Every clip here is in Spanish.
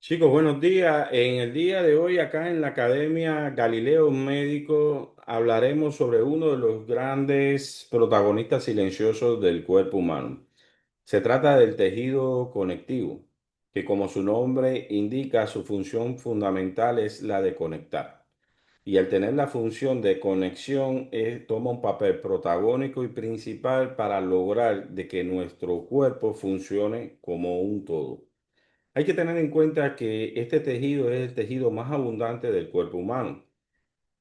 Chicos, buenos días. En el día de hoy, acá en la Academia Galileo Médico, hablaremos sobre uno de los grandes protagonistas silenciosos del cuerpo humano. Se trata del tejido conectivo, que como su nombre indica, su función fundamental es la de conectar. Y al tener la función de conexión, toma un papel protagónico y principal para lograr de que nuestro cuerpo funcione como un todo. Hay que tener en cuenta que este tejido es el tejido más abundante del cuerpo humano.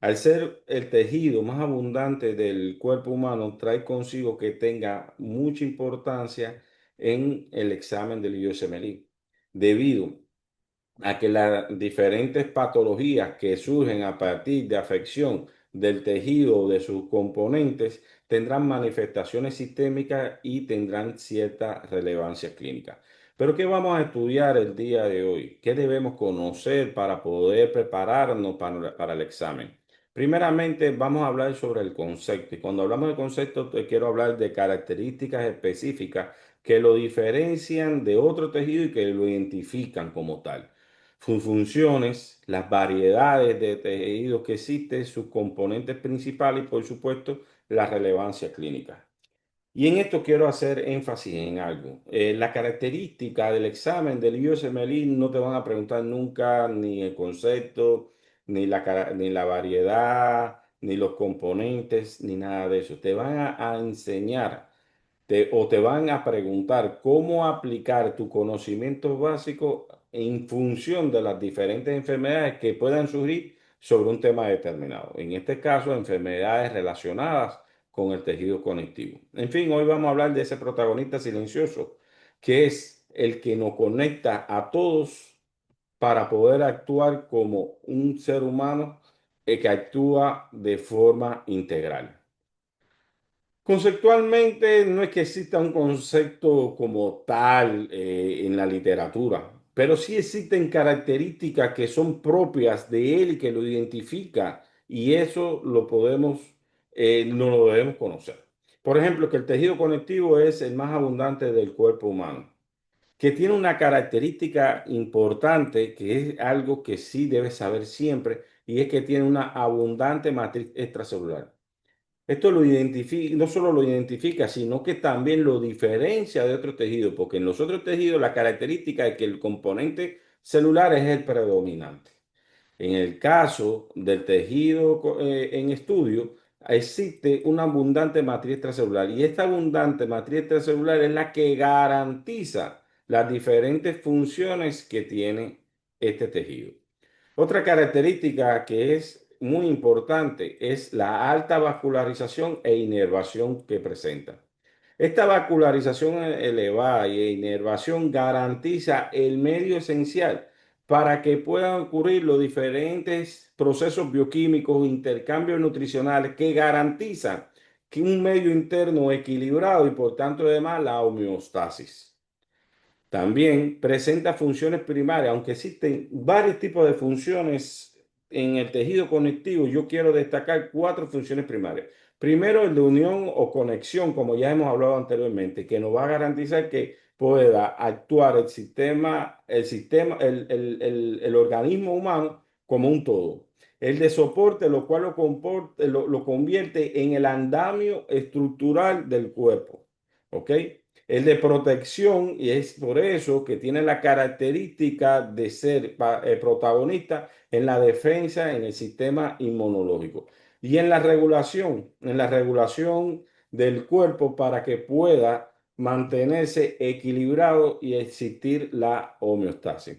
Al ser el tejido más abundante del cuerpo humano, trae consigo que tenga mucha importancia en el examen del USMLE, debido a que las diferentes patologías que surgen a partir de afección del tejido o de sus componentes tendrán manifestaciones sistémicas y tendrán cierta relevancia clínica. Pero ¿qué vamos a estudiar el día de hoy? ¿Qué debemos conocer para poder prepararnos para el examen? Primeramente, vamos a hablar sobre el concepto. Y cuando hablamos de concepto, te quiero hablar de características específicas que lo diferencian de otro tejido y que lo identifican como tal, sus funciones, las variedades de tejidos que existen, sus componentes principales y, por supuesto, la relevancia clínica. Y en esto quiero hacer énfasis en algo. La característica del examen del USMLE no te van a preguntar nunca ni el concepto, ni la variedad, ni los componentes, ni nada de eso. Te van a enseñar o te van a preguntar cómo aplicar tu conocimiento básico en función de las diferentes enfermedades que puedan surgir sobre un tema determinado. En este caso, enfermedades relacionadas con el tejido conectivo. En fin, hoy vamos a hablar de ese protagonista silencioso, que es el que nos conecta a todos para poder actuar como un ser humano que actúa de forma integral. Conceptualmente no es que exista un concepto como tal en la literatura, pero sí existen características que son propias de él, que lo identifica, y eso lo podemos, no lo debemos conocer. Por ejemplo, que el tejido conectivo es el más abundante del cuerpo humano, que tiene una característica importante, que es algo que sí debes saber siempre, y es que tiene una abundante matriz extracelular. Esto lo identifica, no solo lo identifica, sino que también lo diferencia de otros tejidos, porque en los otros tejidos la característica es que el componente celular es el predominante. En el caso del tejido en estudio, existe una abundante matriz extracelular y esta abundante matriz extracelular es la que garantiza las diferentes funciones que tiene este tejido. Otra característica que es muy importante es la alta vascularización e inervación que presenta. Esta vascularización elevada y inervación garantiza el medio esencial para que puedan ocurrir los diferentes procesos bioquímicos, intercambios nutricionales que garantizan que un medio interno equilibrado y por tanto además la homeostasis. También presenta funciones primarias, aunque existen varios tipos de funciones en el tejido conectivo. Yo quiero destacar cuatro funciones primarias. Primero, el de unión o conexión, como ya hemos hablado anteriormente, que nos va a garantizar que pueda actuar el organismo humano como un todo. El de soporte, lo cual lo convierte en el andamio estructural del cuerpo. ¿Ok? El de protección, y es por eso que tiene la característica de ser protagonista en la defensa en el sistema inmunológico. Y en la regulación del cuerpo para que pueda mantenerse equilibrado y existir la homeostasis.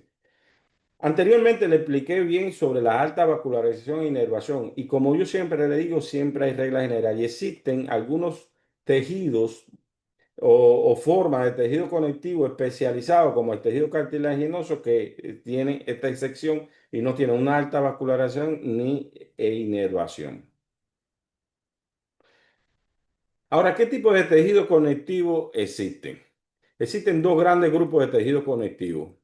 Anteriormente le expliqué bien sobre la alta vascularización e inervación y como yo siempre le digo, siempre hay reglas generales y existen algunos tejidos o formas de tejido conectivo especializado como el tejido cartilaginoso que tiene esta sección y no tiene una alta vascularización ni inervación. Ahora, ¿qué tipo de tejido conectivo existen? Existen dos grandes grupos de tejido conectivo.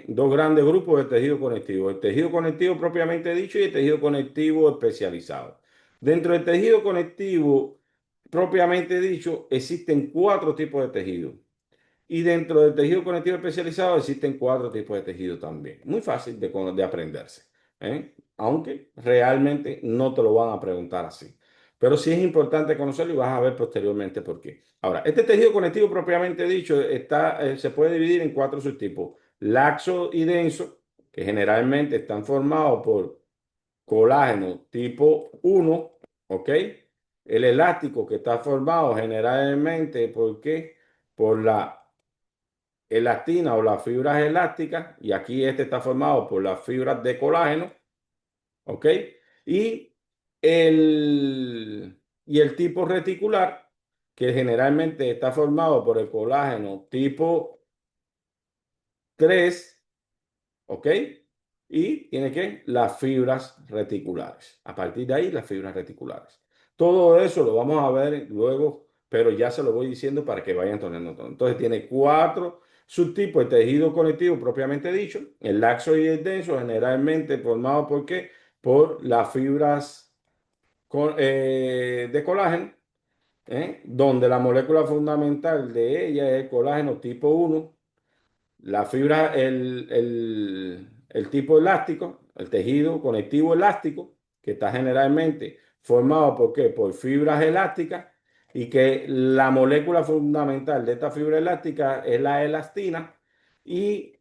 Dos grandes grupos de tejido conectivo. El tejido conectivo propiamente dicho y el tejido conectivo especializado. Dentro del tejido conectivo propiamente dicho existen cuatro tipos de tejido. Y dentro del tejido conectivo especializado existen cuatro tipos de tejido también. Muy fácil de aprenderse, aunque realmente no te lo van a preguntar así. Pero sí es importante conocerlo y vas a ver posteriormente por qué. Ahora, este tejido conectivo propiamente dicho se puede dividir en cuatro subtipos. Laxo y denso, que generalmente están formados por colágeno tipo 1, ¿ok? El elástico que está formado generalmente, ¿por qué? Por la elastina o las fibras elásticas, y aquí este está formado por las fibras de colágeno, ¿ok? Y el tipo reticular, que generalmente está formado por el colágeno tipo 3, ¿ok? Y tiene que las fibras reticulares. A partir de ahí, las fibras reticulares. Todo eso lo vamos a ver luego, pero ya se lo voy diciendo para que vayan tomando todo. Entonces, tiene cuatro subtipos de tejido conectivo propiamente dicho. El laxo y el denso, generalmente formado ¿por qué? Por las fibras de colágeno, donde la molécula fundamental de ella es el colágeno tipo 1. La fibra, el tipo elástico, el tejido conectivo elástico, que está generalmente formado ¿por qué? Por fibras elásticas, y que la molécula fundamental de esta fibra elástica es la elastina, y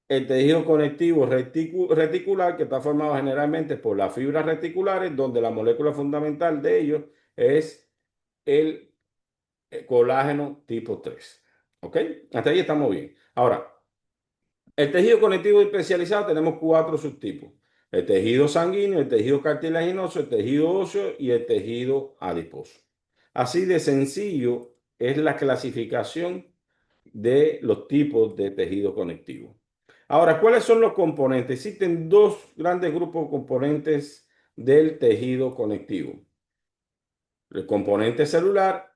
el tejido conectivo reticular, que está formado generalmente por las fibras reticulares, donde la molécula fundamental de ellos es el colágeno tipo 3. ¿Ok? Hasta ahí estamos bien. Ahora, el tejido conectivo especializado tenemos cuatro subtipos: el tejido sanguíneo, el tejido cartilaginoso, el tejido óseo y el tejido adiposo. Así de sencillo es la clasificación de los tipos de tejido conectivo. Ahora, ¿cuáles son los componentes? Existen dos grandes grupos de componentes del tejido conectivo: el componente celular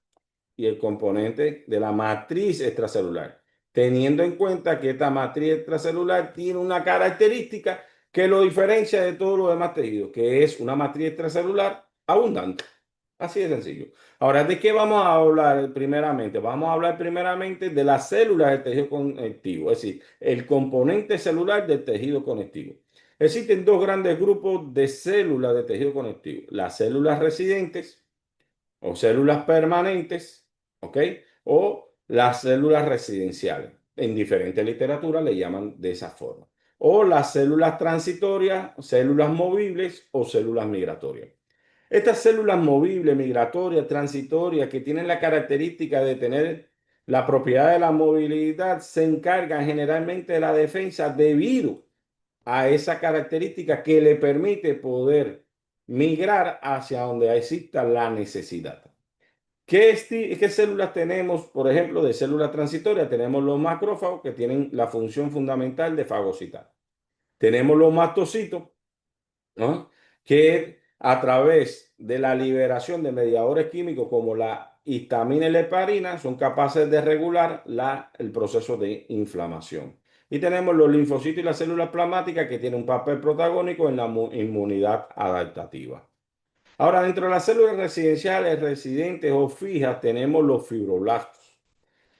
y el componente de la matriz extracelular, teniendo en cuenta que esta matriz extracelular tiene una característica que lo diferencia de todos los demás tejidos, que es una matriz extracelular abundante. Así de sencillo. Ahora, ¿de qué vamos a hablar primeramente? Vamos a hablar primeramente de las células del tejido conectivo, es decir, el componente celular del tejido conectivo. Existen dos grandes grupos de células de tejido conectivo: las células residentes o células permanentes, ¿ok? O las células residenciales. En diferentes literaturas le llaman de esa forma. O las células transitorias, células movibles o células migratorias. Estas células movibles, migratorias, transitorias, que tienen la característica de tener la propiedad de la movilidad, se encargan generalmente de la defensa debido a esa característica que le permite poder migrar hacia donde exista la necesidad. ¿Qué células tenemos, por ejemplo, de células transitorias? Tenemos los macrófagos, que tienen la función fundamental de fagocitar. Tenemos los mastocitos, ¿no? Que a través de la liberación de mediadores químicos como la histamina y la heparina son capaces de regular el proceso de inflamación. Y tenemos los linfocitos y las células plasmáticas, que tienen un papel protagónico en la inmunidad adaptativa. Ahora, dentro de las células residenciales, residentes o fijas, tenemos los fibroblastos.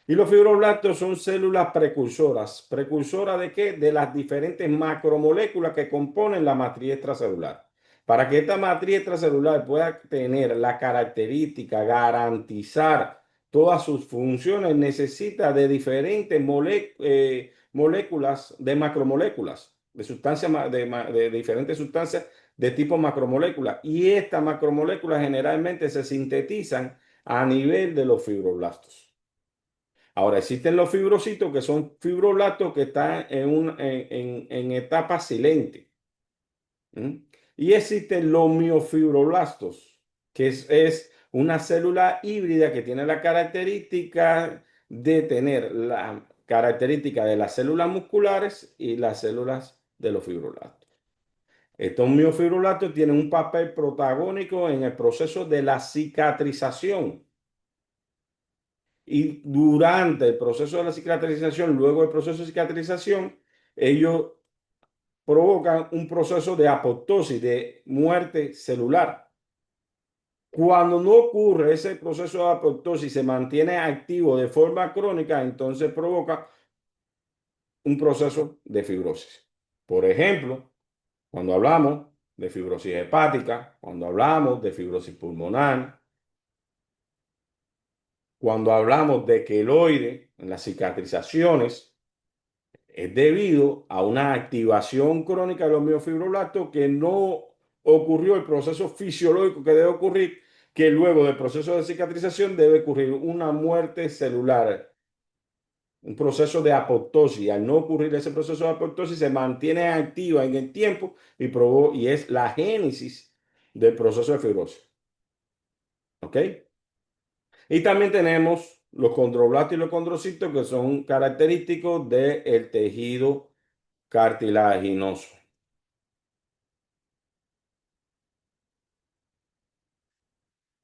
Y los fibroblastos son células precursoras. ¿Precursoras de qué? De las diferentes macromoléculas que componen la matriz extracelular. Para que esta matriz extracelular pueda tener la característica, garantizar todas sus funciones, necesita de diferentes moléculas, de macromoléculas, de sustancias, de diferentes sustancias de tipo macromolécula. Y estas macromoléculas generalmente se sintetizan a nivel de los fibroblastos. Ahora, existen los fibrocitos, que son fibroblastos que están en etapa silente. ¿Mm? Y existen los miofibroblastos, que es una célula híbrida que tiene la característica de tener la característica de las células musculares y las células de los fibroblastos. Estos miofibroblastos tienen un papel protagónico en el proceso de la cicatrización. Y durante el proceso de la cicatrización, luego del proceso de cicatrización, ellos provocan un proceso de apoptosis, de muerte celular. Cuando no ocurre ese proceso de apoptosis, se mantiene activo de forma crónica, entonces provoca un proceso de fibrosis. Por ejemplo, cuando hablamos de fibrosis hepática, cuando hablamos de fibrosis pulmonar, cuando hablamos de queloide en las cicatrizaciones, es debido a una activación crónica de los miofibroblastos que no ocurrió el proceso fisiológico que debe ocurrir, que luego del proceso de cicatrización debe ocurrir una muerte celular, un proceso de apoptosis. Al no ocurrir ese proceso de apoptosis, se mantiene activa en el tiempo y es la génesis del proceso de fibrosis. ¿Ok? Y también tenemos los condroblastos y los condrocitos que son característicos del tejido cartilaginoso.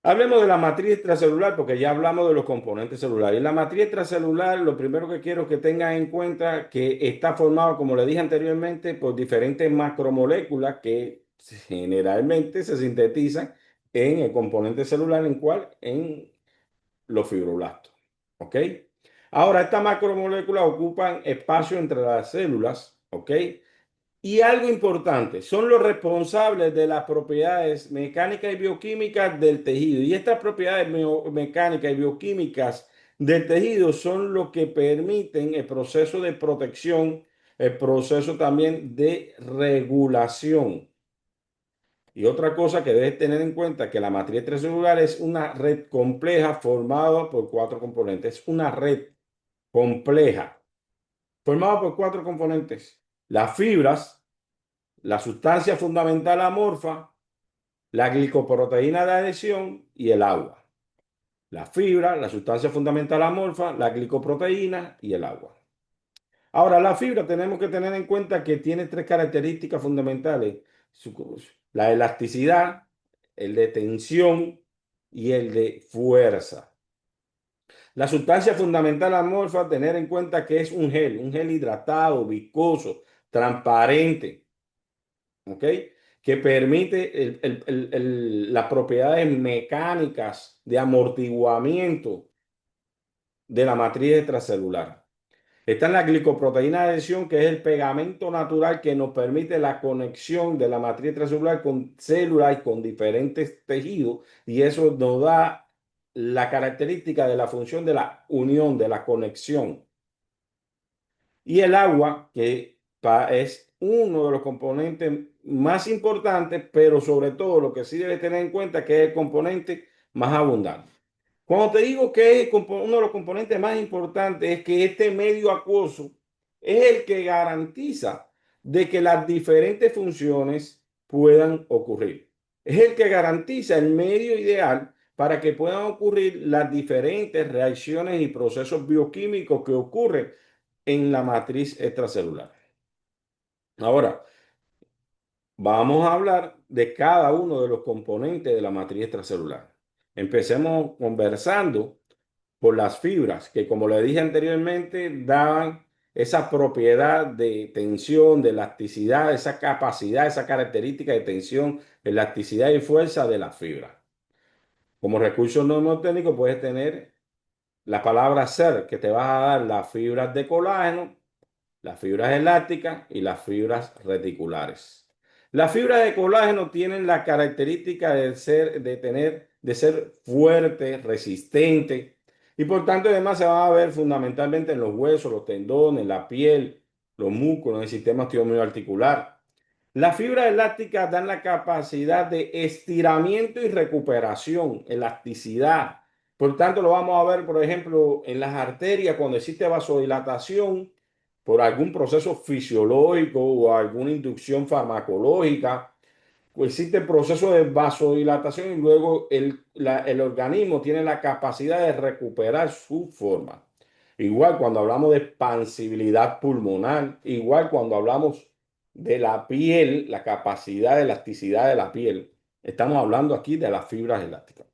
Hablemos de la matriz extracelular porque ya hablamos de los componentes celulares. Y la matriz extracelular, lo primero que quiero que tengan en cuenta que está formada, como le dije anteriormente, por diferentes macromoléculas que generalmente se sintetizan en el componente celular, ¿en cuál? En los fibroblastos. ¿Ok? Ahora, estas macromoléculas ocupan espacio entre las células, ¿ok? Y algo importante, son los responsables de las propiedades mecánicas y bioquímicas del tejido. Y estas propiedades mecánicas y bioquímicas del tejido son lo que permiten el proceso de protección, el proceso también de regulación. Y otra cosa que debes tener en cuenta que la matriz extracelular es una red compleja formada por cuatro componentes. Es una red compleja formada por cuatro componentes. Las fibras, la sustancia fundamental amorfa, la glicoproteína de adhesión y el agua. La fibra, la sustancia fundamental amorfa, la glicoproteína y el agua. Ahora, la fibra tenemos que tener en cuenta que tiene tres características fundamentales. La elasticidad, el de tensión y el de fuerza. La sustancia fundamental amorfa, tener en cuenta que es un gel hidratado, viscoso, transparente, ¿ok? Que permite las propiedades mecánicas de amortiguamiento de la matriz extracelular. Está en la glicoproteína de adhesión, que es el pegamento natural que nos permite la conexión de la matriz extracelular con células y con diferentes tejidos, y eso nos da la característica de la función de la unión, de la conexión. Y el agua, que es uno de los componentes más importantes, pero sobre todo lo que sí debe tener en cuenta que es el componente más abundante. Cuando te digo que es uno de los componentes más importantes, es que este medio acuoso es el que garantiza de que las diferentes funciones puedan ocurrir. Es el que garantiza el medio ideal para que puedan ocurrir las diferentes reacciones y procesos bioquímicos que ocurren en la matriz extracelular. Ahora, vamos a hablar de cada uno de los componentes de la matriz extracelular. Empecemos conversando por las fibras, que como le dije anteriormente, dan esa propiedad de tensión, de elasticidad, esa capacidad, esa característica de tensión, elasticidad y fuerza de la fibra. Como recurso mnemotécnico puedes tener la palabra ser, que te va a dar las fibras de colágeno, las fibras elásticas y las fibras reticulares. Las fibras de colágeno tienen la característica de ser fuerte, resistente, y por tanto además se van a ver fundamentalmente en los huesos, los tendones, la piel, los músculos, el sistema osteomiofibroarticular. Las fibras elásticas dan la capacidad de estiramiento y recuperación, elasticidad. Por tanto, lo vamos a ver, por ejemplo, en las arterias cuando existe vasodilatación por algún proceso fisiológico o alguna inducción farmacológica, pues existe el proceso de vasodilatación y luego el organismo tiene la capacidad de recuperar su forma. Igual cuando hablamos de expansibilidad pulmonar, igual cuando hablamos de la piel, la capacidad de elasticidad de la piel, estamos hablando aquí de las fibras elásticas.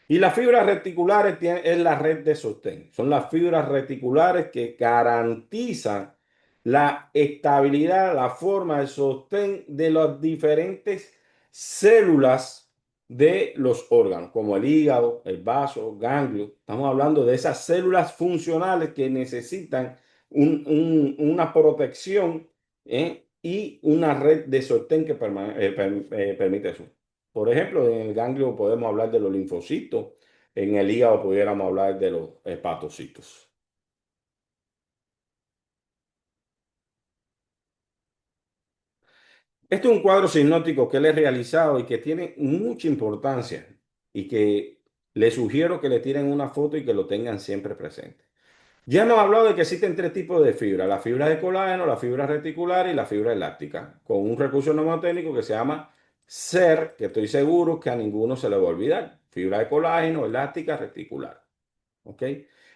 Y las fibras reticulares es la red de sostén. Son las fibras reticulares que garantizan la estabilidad, la forma, el sostén de las diferentes células de los órganos, como el hígado, el vaso, ganglio. Estamos hablando de esas células funcionales que necesitan una protección, y una red de sostén que permite eso. Por ejemplo, en el ganglio podemos hablar de los linfocitos, en el hígado pudiéramos hablar de los hepatocitos. Este es un cuadro sinóptico que le he realizado y que tiene mucha importancia y que le sugiero que le tiren una foto y que lo tengan siempre presente. Ya hemos hablado de que existen tres tipos de fibra: la fibra de colágeno, la fibra reticular y la fibra elástica, con un recurso mnemotécnico que se llama SER, que estoy seguro que a ninguno se le va a olvidar: fibra de colágeno, elástica, reticular. ¿Ok?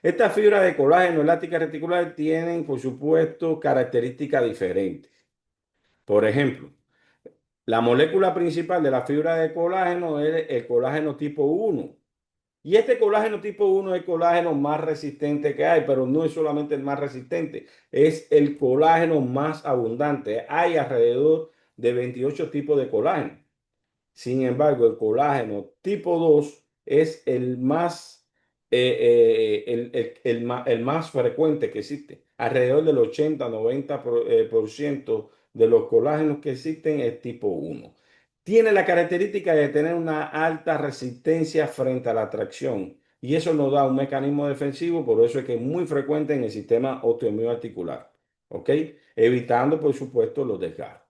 Estas fibras de colágeno, elástica, reticular tienen, por supuesto, características diferentes. Por ejemplo, la molécula principal de la fibra de colágeno es el colágeno tipo 1. Y este colágeno tipo 1 es el colágeno más resistente que hay, pero no es solamente el más resistente, es el colágeno más abundante. Hay alrededor de 28 tipos de colágeno. Sin embargo, el colágeno tipo 2 es el más, el más frecuente que existe. Alrededor del 80-90% de los colágenos que existen es tipo 1. Tiene la característica de tener una alta resistencia frente a la tracción, y eso nos da un mecanismo defensivo, por eso es que es muy frecuente en el sistema osteomielítico articular, ¿ok? Evitando, por supuesto, los desgarros.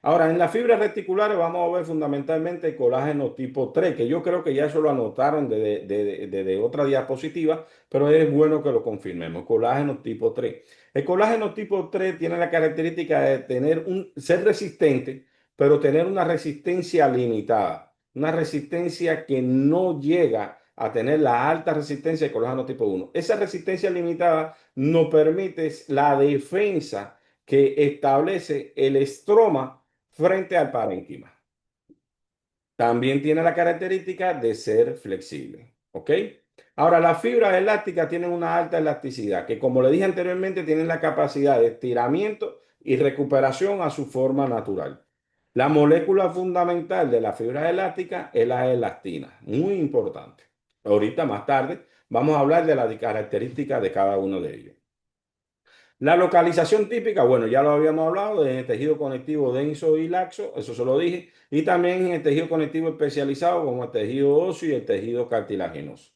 Ahora, en las fibras reticulares vamos a ver fundamentalmente el colágeno tipo 3, que yo creo que ya eso lo anotaron de otra diapositiva, pero es bueno que lo confirmemos. Colágeno tipo 3. El colágeno tipo 3 tiene la característica de ser resistente, pero tener una resistencia limitada, una resistencia que no llega a tener la alta resistencia del colágeno tipo 1. Esa resistencia limitada nos permite la defensa que establece el estroma frente al parénquima. También tiene la característica de ser flexible. ¿Ok? Ahora, las fibras elásticas tienen una alta elasticidad, que, como le dije anteriormente, tienen la capacidad de estiramiento y recuperación a su forma natural. La molécula fundamental de la fibra elástica es la elastina, muy importante. Ahorita más tarde vamos a hablar de las características de cada uno de ellos. La localización típica, bueno, ya lo habíamos hablado, en el tejido conectivo denso y laxo, eso se lo dije, y también en el tejido conectivo especializado como el tejido óseo y el tejido cartilaginoso.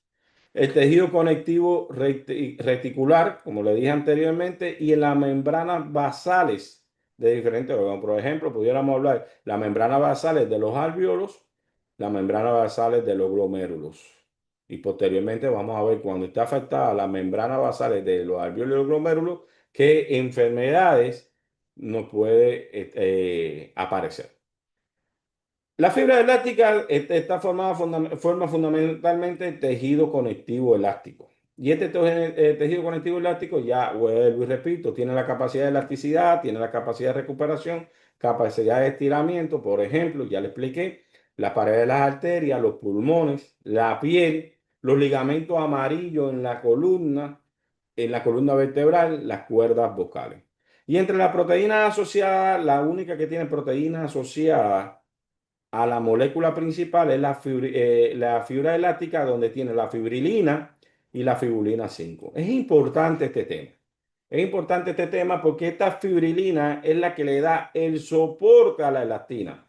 El tejido conectivo reticular, como le dije anteriormente, y en las membranas basales de diferentes órganos. Por ejemplo, pudiéramos hablar las membranas basales de los alvéolos, las membranas basales de los glomérulos. Y posteriormente vamos a ver, cuando está afectada la membrana basales de los alvéolos y los glomérulos, qué enfermedades nos puede aparecer. La fibra elástica está forma fundamentalmente tejido conectivo elástico. Y este tejido conectivo elástico, ya vuelvo y repito, tiene la capacidad de elasticidad, tiene la capacidad de recuperación, capacidad de estiramiento. Por ejemplo, ya le expliqué, las paredes de las arterias, los pulmones, la piel, los ligamentos amarillos en la columna vertebral, las cuerdas vocales. Y entre las proteínas asociadas, la única que tiene proteínas asociadas a la molécula principal es la fibra elástica, donde tiene la fibrilina y la fibulina 5. Es importante este tema. Es importante este tema porque esta fibrilina es la que le da el soporte a la elastina.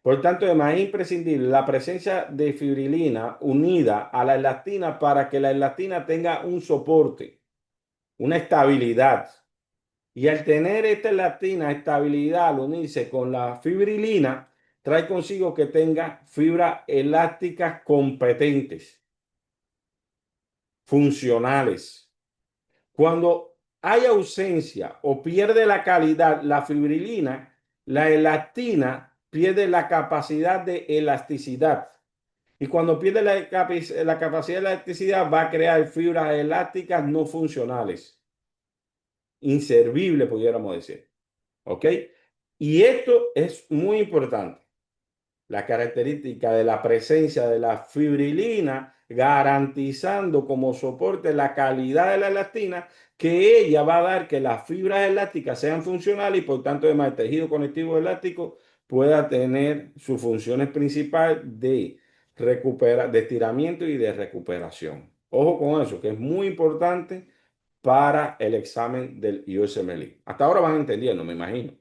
Por tanto, es imprescindible la presencia de fibrilina unida a la elastina para que la elastina tenga un soporte, una estabilidad. Y al tener esta elastina, estabilidad, al unirse con la fibrilina, trae consigo que tenga fibras elásticas competentes, funcionales. Cuando hay ausencia o pierde la calidad la fibrilina, la elastina pierde la capacidad de elasticidad. Y cuando pierde la capacidad de elasticidad, va a crear fibras elásticas no funcionales, inservibles, pudiéramos decir. ¿Ok? Y esto es muy importante. La característica de la presencia de la fibrilina, garantizando como soporte la calidad de la elastina, que ella va a dar que las fibras elásticas sean funcionales y por tanto además el tejido conectivo elástico pueda tener sus funciones principales de de estiramiento y de recuperación. Ojo con eso, que es muy importante para el examen del USMLE. Hasta ahora van entendiendo, me imagino.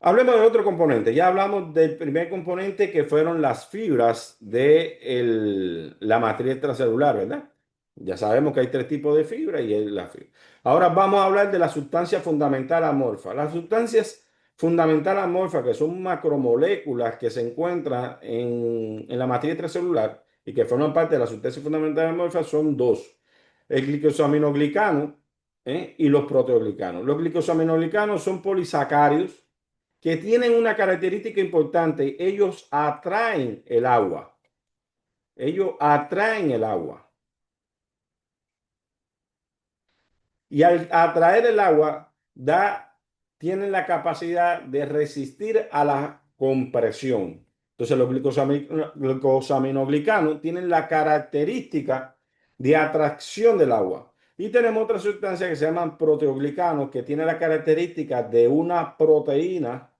Hablemos de otro componente. Ya hablamos del primer componente que fueron las fibras de la matriz extracelular, ¿verdad? Ya sabemos que hay tres tipos de fibra y es la fibra. Ahora vamos a hablar de la sustancia fundamental amorfa. Las sustancias fundamental amorfa, que son macromoléculas que se encuentran en la matriz extracelular y que forman parte de la sustancia fundamental amorfa, son dos. El glicosaminoglicano, y los proteoglicanos. Los glicosaminoglicanos son polisacáridos que tienen una característica importante. Ellos atraen el agua. Ellos atraen el agua. Y al atraer el agua, tienen la capacidad de resistir a la compresión. Entonces, los glucosaminoglicanos tienen la característica de atracción del agua. Y tenemos otra sustancia que se llaman proteoglicanos, que tiene la característica de una proteína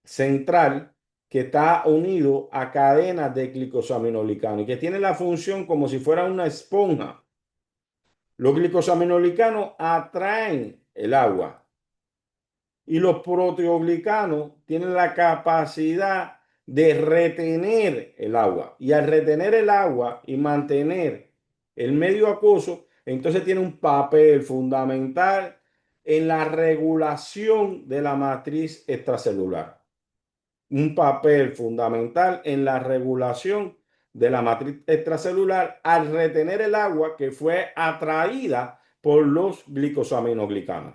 central que está unido a cadenas de glicosaminoglicano y que tiene la función como si fuera una esponja. Los glicosaminoglicano atraen el agua y los proteoglicanos tienen la capacidad de retener el agua. Y al retener el agua y mantener el medio acuoso, entonces tiene un papel fundamental en la regulación de la matriz extracelular, un papel fundamental en la regulación de la matriz extracelular al retener el agua que fue atraída por los glicosaminoglicanos.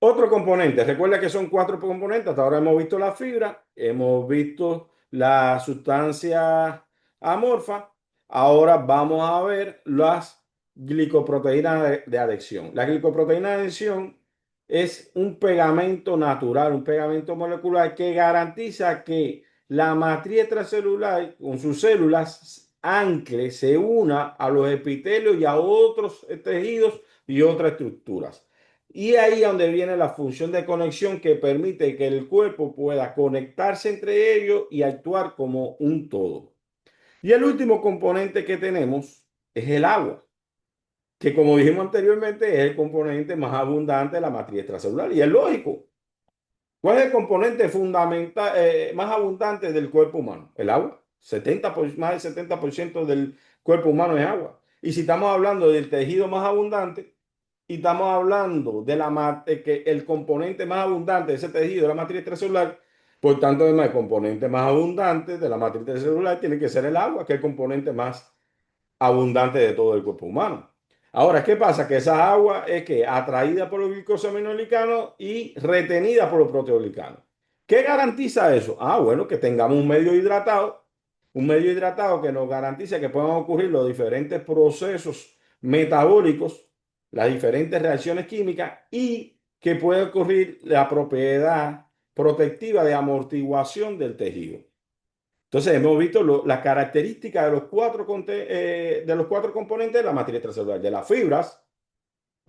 Otro componente, recuerda que son cuatro componentes. Hasta ahora hemos visto la fibra, hemos visto la sustancia amorfa. Ahora vamos a ver las glicoproteínas de adhesión. La glicoproteína de adhesión es un pegamento natural, un pegamento molecular que garantiza que la matriz extracelular con sus células ancle, se una a los epitelios y a otros tejidos y otras estructuras. Y ahí es donde viene la función de conexión que permite que el cuerpo pueda conectarse entre ellos y actuar como un todo. Y el último componente que tenemos es el agua, que como dijimos anteriormente es el componente más abundante de la matriz extracelular. Y es lógico. ¿Cuál es el componente fundamental, más abundante del cuerpo humano? El agua. Más del 70% del cuerpo humano es agua. Y si estamos hablando del tejido más abundante, y estamos hablando de que el componente más abundante de ese tejido es la matriz extracelular, por tanto, además, el componente más abundante de la matriz extracelular tiene que ser el agua, que es el componente más abundante de todo el cuerpo humano. Ahora, ¿qué pasa? Que esa agua es que atraída por los glicosaminoglicanos y retenida por los proteoglicanos. ¿Qué garantiza eso? Ah, bueno, que tengamos un medio hidratado que nos garantiza que puedan ocurrir los diferentes procesos metabólicos, las diferentes reacciones químicas y que puede ocurrir la propiedad protectiva de amortiguación del tejido. Entonces, hemos visto las características de los cuatro componentes de la materia extracelular, de las fibras,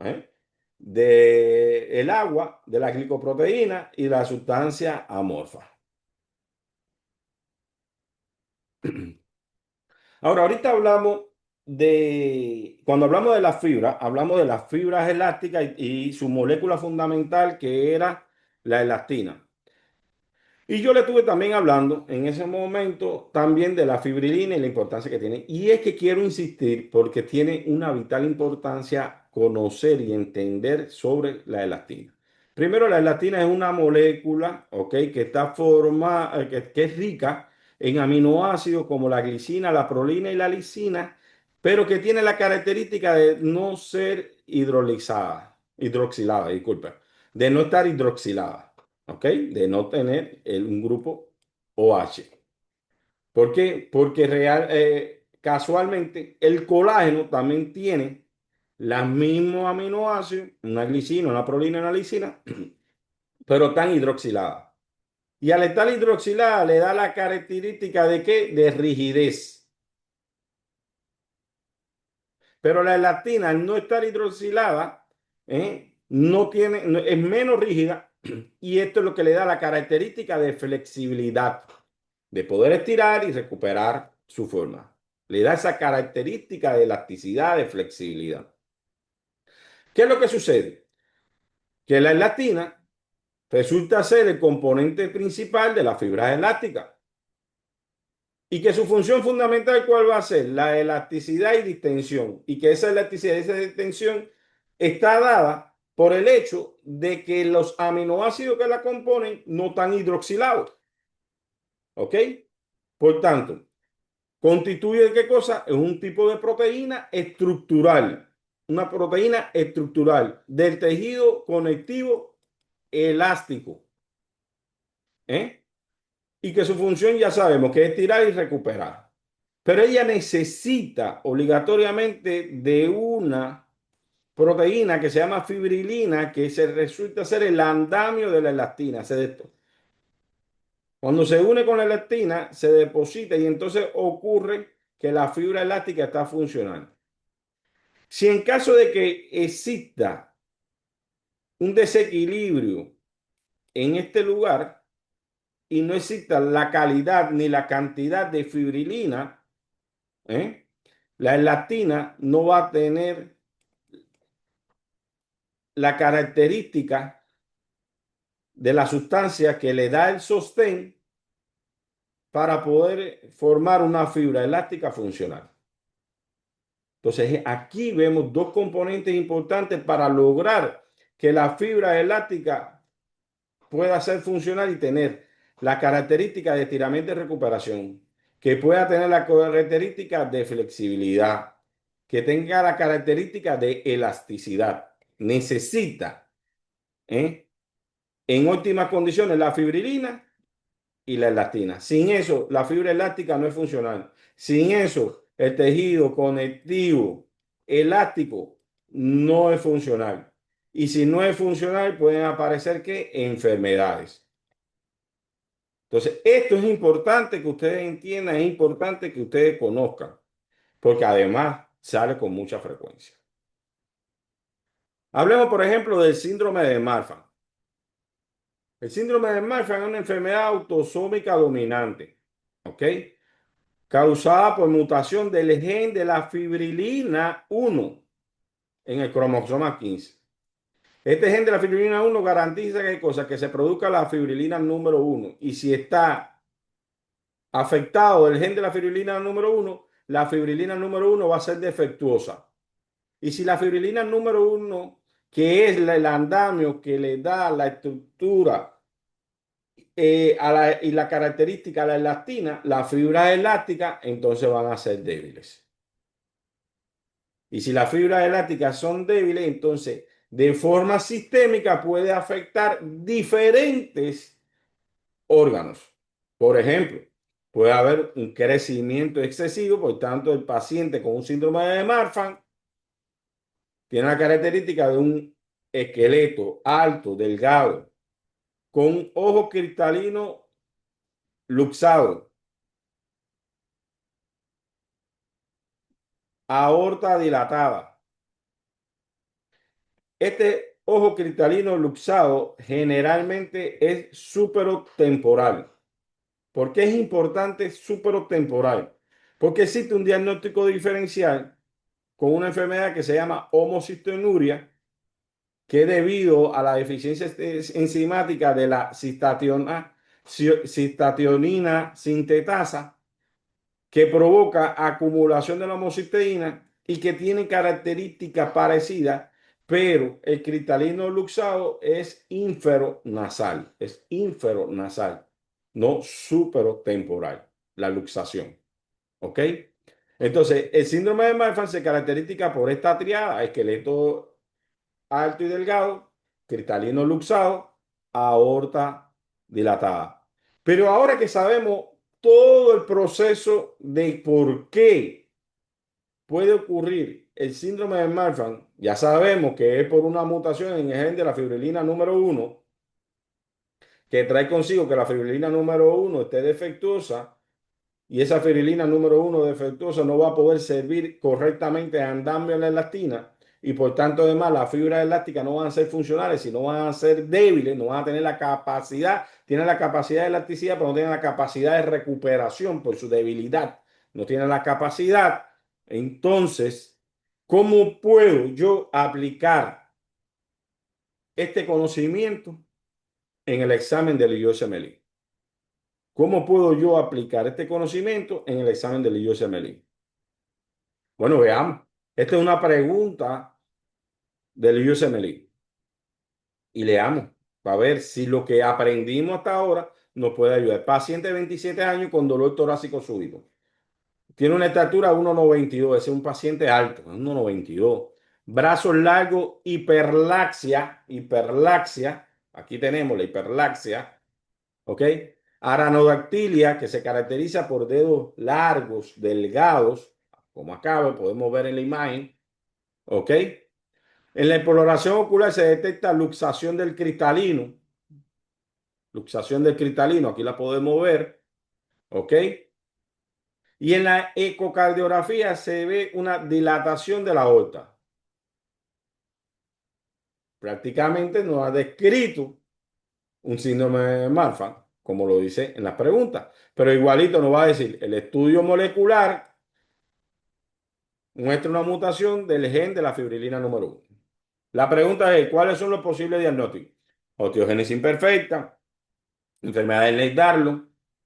¿eh? del agua, de la glicoproteína y la sustancia amorfa. Ahora, ahorita cuando hablamos de las fibras, hablamos de las fibras elásticas y su molécula fundamental que era la elastina. Y yo le estuve también hablando en ese momento también de la fibrilina y la importancia que tiene. Y es que quiero insistir porque tiene una vital importancia conocer y entender sobre la elastina. Primero, la elastina es una molécula, ¿ok? Que está formada, que es rica en aminoácidos como la glicina, la prolina y la lisina, pero que tiene la característica de no ser hidroxilada, disculpa, de no estar hidroxilada. ¿Ok? De no tener un grupo OH. ¿Por qué? Porque casualmente el colágeno también tiene los mismos aminoácidos, una glicina, una prolina y una lisina, pero están hidroxiladas. Y al estar hidroxilada le da la característica de qué? De rigidez. Pero la elastina, al no estar hidroxilada, ¿eh? es menos rígida y esto es lo que le da la característica de flexibilidad, de poder estirar y recuperar su forma. Le da esa característica de elasticidad, de flexibilidad. ¿Qué es lo que sucede? Que la elastina resulta ser el componente principal de la fibra elástica y que su función fundamental, ¿cuál va a ser? La elasticidad y distensión. Y que esa elasticidad y esa distensión está dada por el hecho de que los aminoácidos que la componen no están hidroxilados. ¿Ok? Por tanto, constituye ¿qué cosa? Es un tipo de proteína estructural. Una proteína estructural del tejido conectivo elástico. ¿Eh? Y que su función ya sabemos que es tirar y recuperar. Pero ella necesita obligatoriamente de una proteína que se llama fibrilina, que se resulta ser el andamio de la elastina. Cuando se une con la elastina, se deposita y entonces ocurre que la fibra elástica está funcionando. Si en caso de que exista un desequilibrio en este lugar y no exista la calidad ni la cantidad de fibrilina, ¿eh? La elastina no va a tener la característica de la sustancia que le da el sostén para poder formar una fibra elástica funcional. Entonces, aquí vemos dos componentes importantes para lograr que la fibra elástica pueda ser funcional y tener la característica de estiramiento y recuperación, que pueda tener la característica de flexibilidad, que tenga la característica de elasticidad. Necesita, ¿eh? En óptimas condiciones la fibrilina y la elastina. Sin eso, la fibra elástica no es funcional. Sin eso, el tejido conectivo elástico no es funcional. Y si no es funcional, pueden aparecer ¿qué? Enfermedades. Entonces, esto es importante que ustedes entiendan, es importante que ustedes conozcan, porque además sale con mucha frecuencia. Hablemos, por ejemplo, del síndrome de Marfan. El síndrome de Marfan es una enfermedad autosómica dominante, ¿ok? Causada por mutación del gen de la fibrilina 1 en el cromosoma 15. Este gen de la fibrilina 1 garantiza que se produzca la fibrilina número 1. Y si está afectado el gen de la fibrilina número 1, la fibrilina número 1 va a ser defectuosa. Y si la fibrilina número 1, que es el andamio que le da la estructura y la característica, la elastina, la fibra elástica, entonces van a ser débiles. Y si las fibras elásticas son débiles, entonces de forma sistémica puede afectar diferentes órganos. Por ejemplo, puede haber un crecimiento excesivo, por tanto, el paciente con un síndrome de Marfan tiene la característica de un esqueleto alto, delgado, con ojos cristalinos luxados, aorta dilatada. Este ojo cristalino luxado generalmente es superotemporal. ¿Por qué es importante superotemporal? Porque existe un diagnóstico diferencial con una enfermedad que se llama homocistoinuria, que debido a la deficiencia enzimática de la cistationina sintetasa, que provoca acumulación de la homocisteína y que tiene características parecidas, pero el cristalino luxado es inferonasal, no superotemporal, la luxación. ¿Ok? Entonces, el síndrome de Marfan se caracteriza por esta triada: esqueleto alto y delgado, cristalino luxado, aorta dilatada. Pero ahora que sabemos todo el proceso de por qué puede ocurrir el síndrome de Marfan, ya sabemos que es por una mutación en el gen de la fibrilina número 1, que trae consigo que la fibrilina número 1 esté defectuosa y esa fibrilina número 1 defectuosa no va a poder servir correctamente a andamio en la elastina. y por tanto además las fibras elásticas no van a ser funcionales, sino van a ser débiles, no van a tener la capacidad, tienen la capacidad de elasticidad, pero no tienen la capacidad de recuperación por su debilidad, no tienen la capacidad. Entonces, ¿cómo puedo yo aplicar este conocimiento en el examen del USMLE? ¿Cómo puedo yo aplicar este conocimiento en el examen del USMLE? Bueno, veamos. Esta es una pregunta del USMLE y leamos para ver si lo que aprendimos hasta ahora nos puede ayudar. Paciente de 27 años con dolor torácico súbito. Tiene una estatura 1,92, ese es un paciente alto, 1,92. Brazos largos, hiperlaxia. Aquí tenemos la hiperlaxia, ¿ok? Aranodactilia, que se caracteriza por dedos largos, delgados, como acá podemos ver en la imagen, ¿ok? En la exploración ocular se detecta luxación del cristalino, aquí la podemos ver, ¿ok? Y en la ecocardiografía se ve una dilatación de la aorta. Prácticamente nos ha descrito un síndrome de Marfan, como lo dice en las preguntas, pero igualito nos va a decir el estudio molecular muestra una mutación del gen de la fibrilina número 1. La pregunta es, ¿cuáles son los posibles diagnósticos? Osteogénesis imperfecta, enfermedad de Ehlers-Danlos,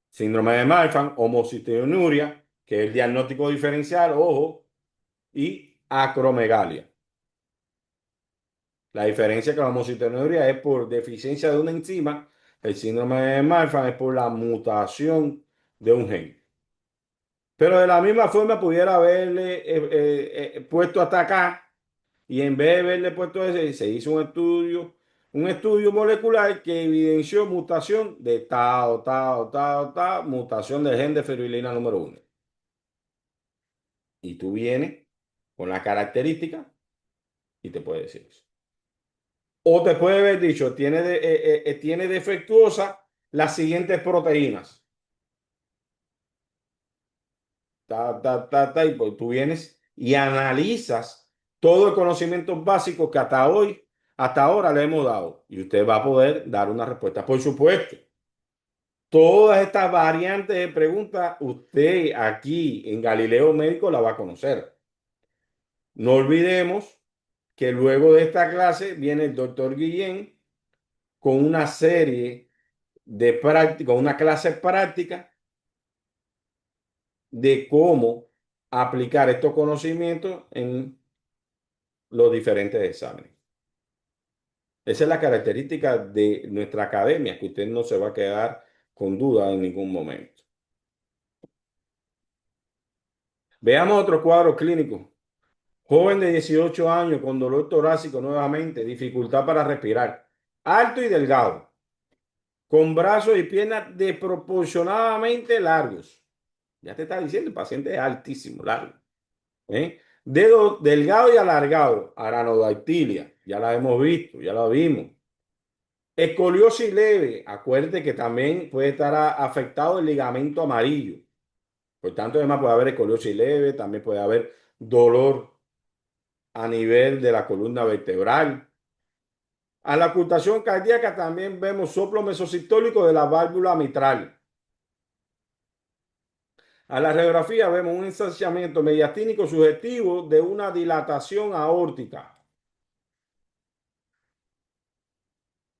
síndrome de Marfan, homocitonuria, que es el diagnóstico diferencial, ojo, y acromegalia. La diferencia es que la homocitonuria es por deficiencia de una enzima, el síndrome de Marfan es por la mutación de un gen. Pero de la misma forma pudiera haberle puesto hasta acá y en vez de haberle puesto ese, se hizo un estudio molecular que evidenció mutación de mutación del gen de ferulina número 1. Y tú vienes con la característica y te puede decir eso. O te puede haber dicho, tiene defectuosa las siguientes proteínas. Y pues tú vienes y analizas todo el conocimiento básico que hasta ahora le hemos dado. Y usted va a poder dar una respuesta. Por supuesto, todas estas variantes de preguntas, usted aquí en Galileo Médico la va a conocer. No olvidemos que luego de esta clase viene el doctor Guillén con una serie de prácticas, una clase práctica de cómo aplicar estos conocimientos en los diferentes exámenes. Esa es la característica de nuestra academia, que usted no se va a quedar con duda en ningún momento. Veamos otro cuadro clínico. Joven de 18 años con dolor torácico nuevamente, dificultad para respirar, alto y delgado, con brazos y piernas desproporcionadamente largos. Ya te está diciendo, el paciente es altísimo, largo. Dedo delgado y alargado, aranodactilia, ya la hemos visto, ya la vimos. Escoliosis leve, acuérdate que también puede estar afectado el ligamento amarillo. Por tanto, además puede haber escoliosis leve, también puede haber dolor a nivel de la columna vertebral. A la ocultación cardíaca también vemos soplo mesosistólico de la válvula mitral. A la radiografía vemos un ensanchamiento mediastínico subjetivo de una dilatación aórtica.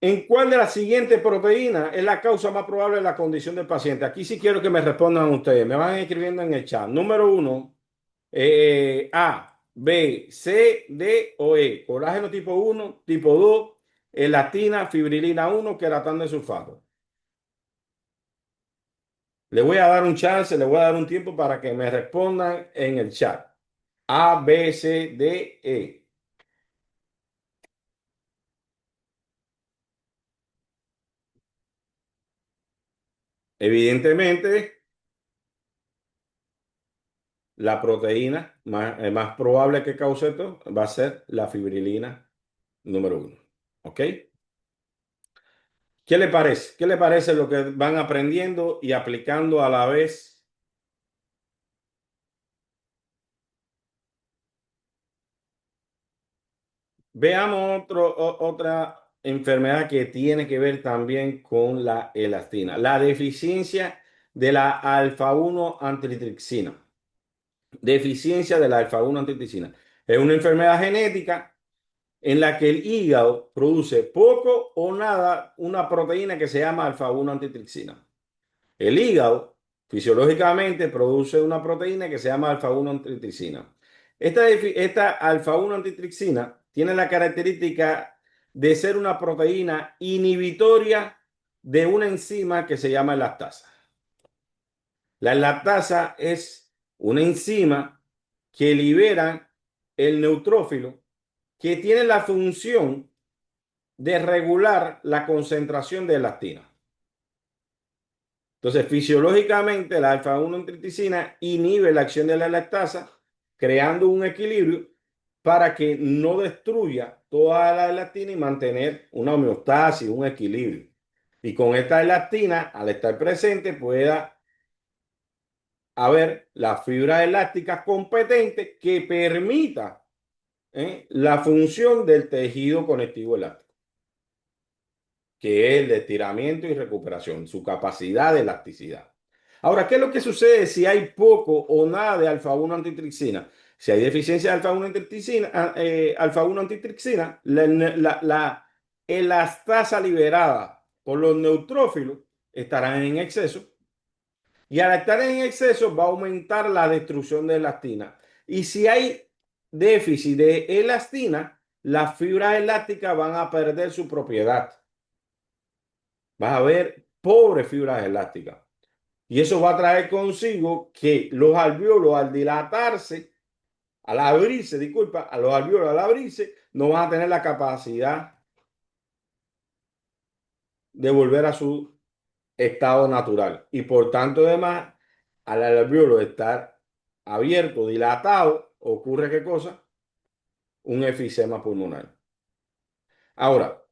¿En cuál de las siguientes proteínas es la causa más probable de la condición del paciente? Aquí sí quiero que me respondan ustedes. Me van escribiendo en el chat. Número 1, A, B, C, D o E. Colágeno tipo 1, tipo 2, elatina, fibrilina 1, queratán de sulfato. Le voy a dar un chance, le voy a dar un tiempo para que me respondan en el chat. A, B, C, D, E. Evidentemente, la proteína más probable que cause esto va a ser la fibrilina número 1. ¿Ok? ¿Qué le parece? ¿Qué le parece lo que van aprendiendo y aplicando a la vez? Veamos otra enfermedad que tiene que ver también con la elastina, la deficiencia de la alfa-1 antitripsina. Deficiencia de la alfa-1 antitripsina. Es una enfermedad genética en la que el hígado produce poco o nada una proteína que se llama alfa-1 antitripsina. El hígado fisiológicamente produce una proteína que se llama alfa-1 antitripsina. Esta alfa-1 antitripsina tiene la característica de ser una proteína inhibitoria de una enzima que se llama lactasa. La lactasa es una enzima que libera el neutrófilo que tiene la función de regular la concentración de elastina. Entonces, fisiológicamente, la alfa-1 antitripsina inhibe la acción de la lactasa, creando un equilibrio para que no destruya toda la elastina y mantener una homeostasis, un equilibrio. Y con esta elastina, al estar presente, pueda haber las fibras elásticas competentes que permita la función del tejido conectivo elástico, que es el de estiramiento y recuperación, su capacidad de elasticidad. Ahora, ¿qué es lo que sucede si hay poco o nada de alfa-1 antitripsina? Si hay deficiencia de alfa-1 antitripsina, alfa-1 antitripsina, la elastasa liberada por los neutrófilos estarán en exceso y al estar en exceso va a aumentar la destrucción de elastina. Y si hay déficit de elastina, las fibras elásticas van a perder su propiedad. Vas a ver pobres fibras elásticas. Y eso va a traer consigo que los alvéolos al dilatarse, al abrirse, disculpa, a los alvéolos al abrirse, no van a tener la capacidad de volver a su estado natural. Y por tanto, además, al alvéolo estar abierto, dilatado, ocurre ¿qué cosa? Un efisema pulmonar. Ahora,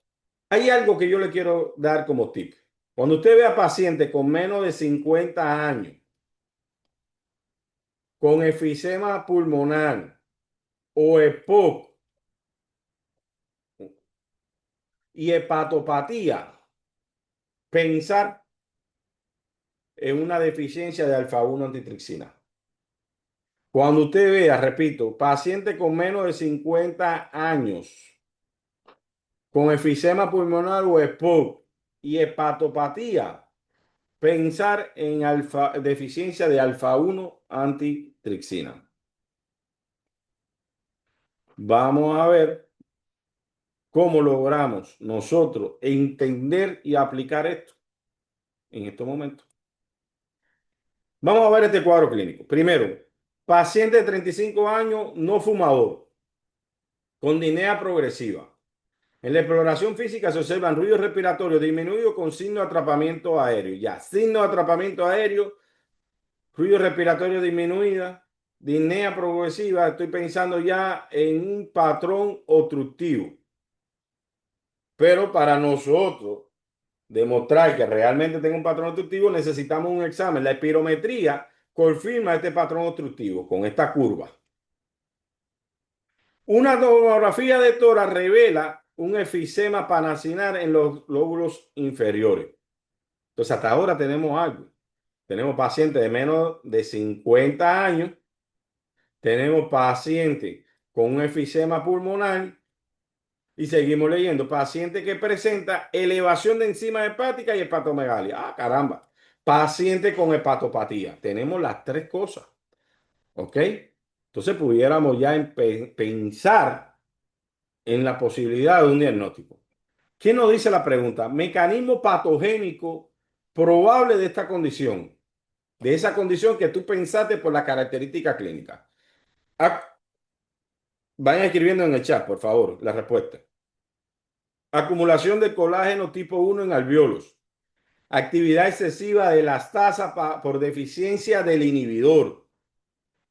hay algo que yo le quiero dar como tip. Cuando usted ve a pacientes con menos de 50 años, con efisema pulmonar o EPOC y hepatopatía, pensar en una deficiencia de alfa-1 antitripsina. Cuando usted vea, repito, paciente con menos de 50 años, con efisema pulmonar o EPOC y hepatopatía, pensar en deficiencia de alfa-1 antitripsina. Vamos a ver cómo logramos nosotros entender y aplicar esto en estos momentos. Vamos a ver este cuadro clínico. Primero, paciente de 35 años, no fumador, con disnea progresiva. En la exploración física se observan ruidos respiratorios disminuidos con signo de atrapamiento aéreo. Ya, signo de atrapamiento aéreo, ruido respiratorio disminuida, disnea progresiva. Estoy pensando ya en un patrón obstructivo. Pero para nosotros demostrar que realmente tengo un patrón obstructivo, necesitamos un examen. La espirometría confirma este patrón obstructivo con esta curva. Una tomografía de tórax revela un efisema panacinar en los lóbulos inferiores. Entonces, hasta ahora tenemos algo. Tenemos pacientes de menos de 50 años, tenemos pacientes con un efisema pulmonar y seguimos leyendo. Paciente que presenta elevación de enzima hepática y hepatomegalia. Ah, caramba. Paciente con hepatopatía. Tenemos las tres cosas. ¿Ok? Entonces pudiéramos ya pensar en la posibilidad de un diagnóstico. ¿Qué nos dice la pregunta? Mecanismo patogénico probable de esta condición, de esa condición que tú pensaste por la característica clínica. Ah, vayan escribiendo en el chat, por favor, la respuesta. Acumulación de colágeno tipo 1 en alvéolos. Actividad excesiva de las tasas por deficiencia del inhibidor.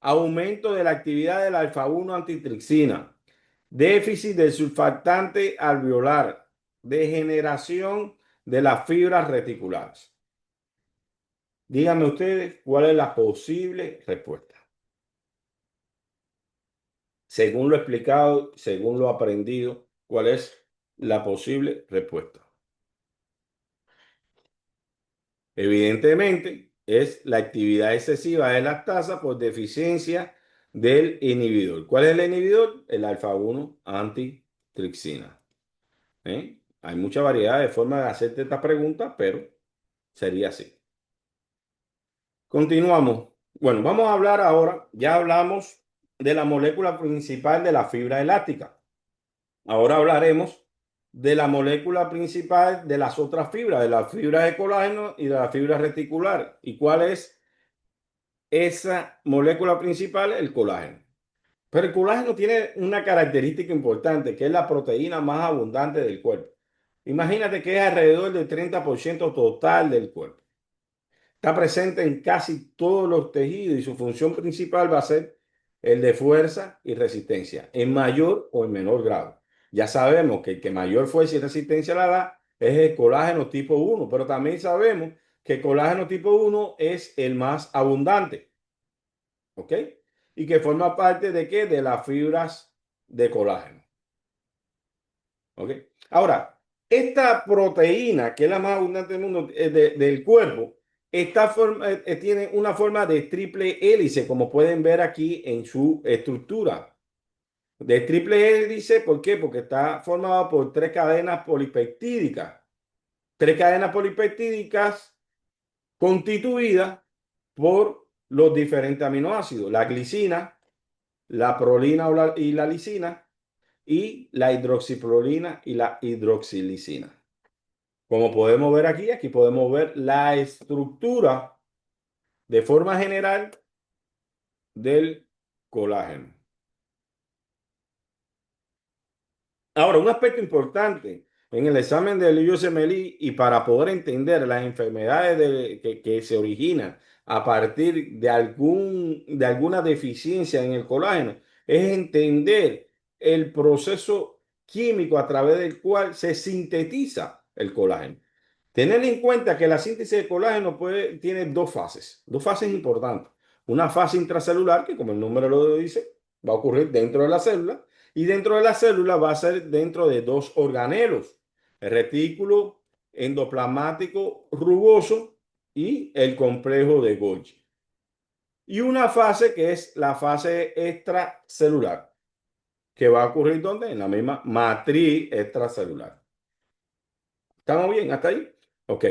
Aumento de la actividad del alfa-1 antitripsina. Déficit del surfactante alveolar. Degeneración de las fibras reticulares. Díganme ustedes cuál es la posible respuesta. según lo explicado, según lo aprendido, ¿cuál es la posible respuesta? Evidentemente, es la actividad excesiva de lactasa por deficiencia del inhibidor. ¿Cuál es el inhibidor? El alfa-1 antitripsina. Hay mucha variedad de formas de hacerte esta pregunta, pero sería así. Continuamos. Bueno, vamos a hablar ahora, ya hablamos de la molécula principal de la fibra elástica. Ahora hablaremos de la molécula principal de las otras fibras, de la fibra de colágeno y de la fibra reticular. ¿Y cuál es esa molécula principal? El colágeno. Pero el colágeno tiene una característica importante, que es la proteína más abundante del cuerpo. Imagínate que es alrededor del 30% total del cuerpo. Está presente en casi todos los tejidos y su función principal va a ser el de fuerza y resistencia, en mayor o en menor grado. Ya sabemos que el que mayor fuerza y resistencia la da es el colágeno tipo 1, pero también sabemos que el colágeno tipo 1 es el más abundante, ¿ok? Y que forma parte de qué? De las fibras de colágeno, ¿ok? Ahora, esta proteína, que es la más abundante del mundo, del cuerpo, tiene una forma de triple hélice, como pueden ver aquí en su estructura. De triple hélice, ¿por qué? Porque está formada por tres cadenas polipeptídicas. Tres cadenas polipeptídicas constituidas por los diferentes aminoácidos, la glicina, la prolina y la lisina, y la hidroxiprolina y la hidroxilisina. Como podemos ver aquí, aquí podemos ver la estructura de forma general del colágeno. Ahora, un aspecto importante en el examen del USMLE y para poder entender las enfermedades que se originan a partir de alguna deficiencia en el colágeno es entender el proceso químico a través del cual se sintetiza el colágeno. Tener en cuenta que la síntesis de colágeno tiene dos fases importantes. Una fase intracelular, que como el nombre lo dice, va a ocurrir dentro de la célula, y dentro de la célula va a ser dentro de dos organelos, el retículo endoplasmático rugoso y el complejo de Golgi. Y una fase que es la fase extracelular, que va a ocurrir ¿dónde? En la misma matriz extracelular. ¿Estamos bien hasta ahí? Ok.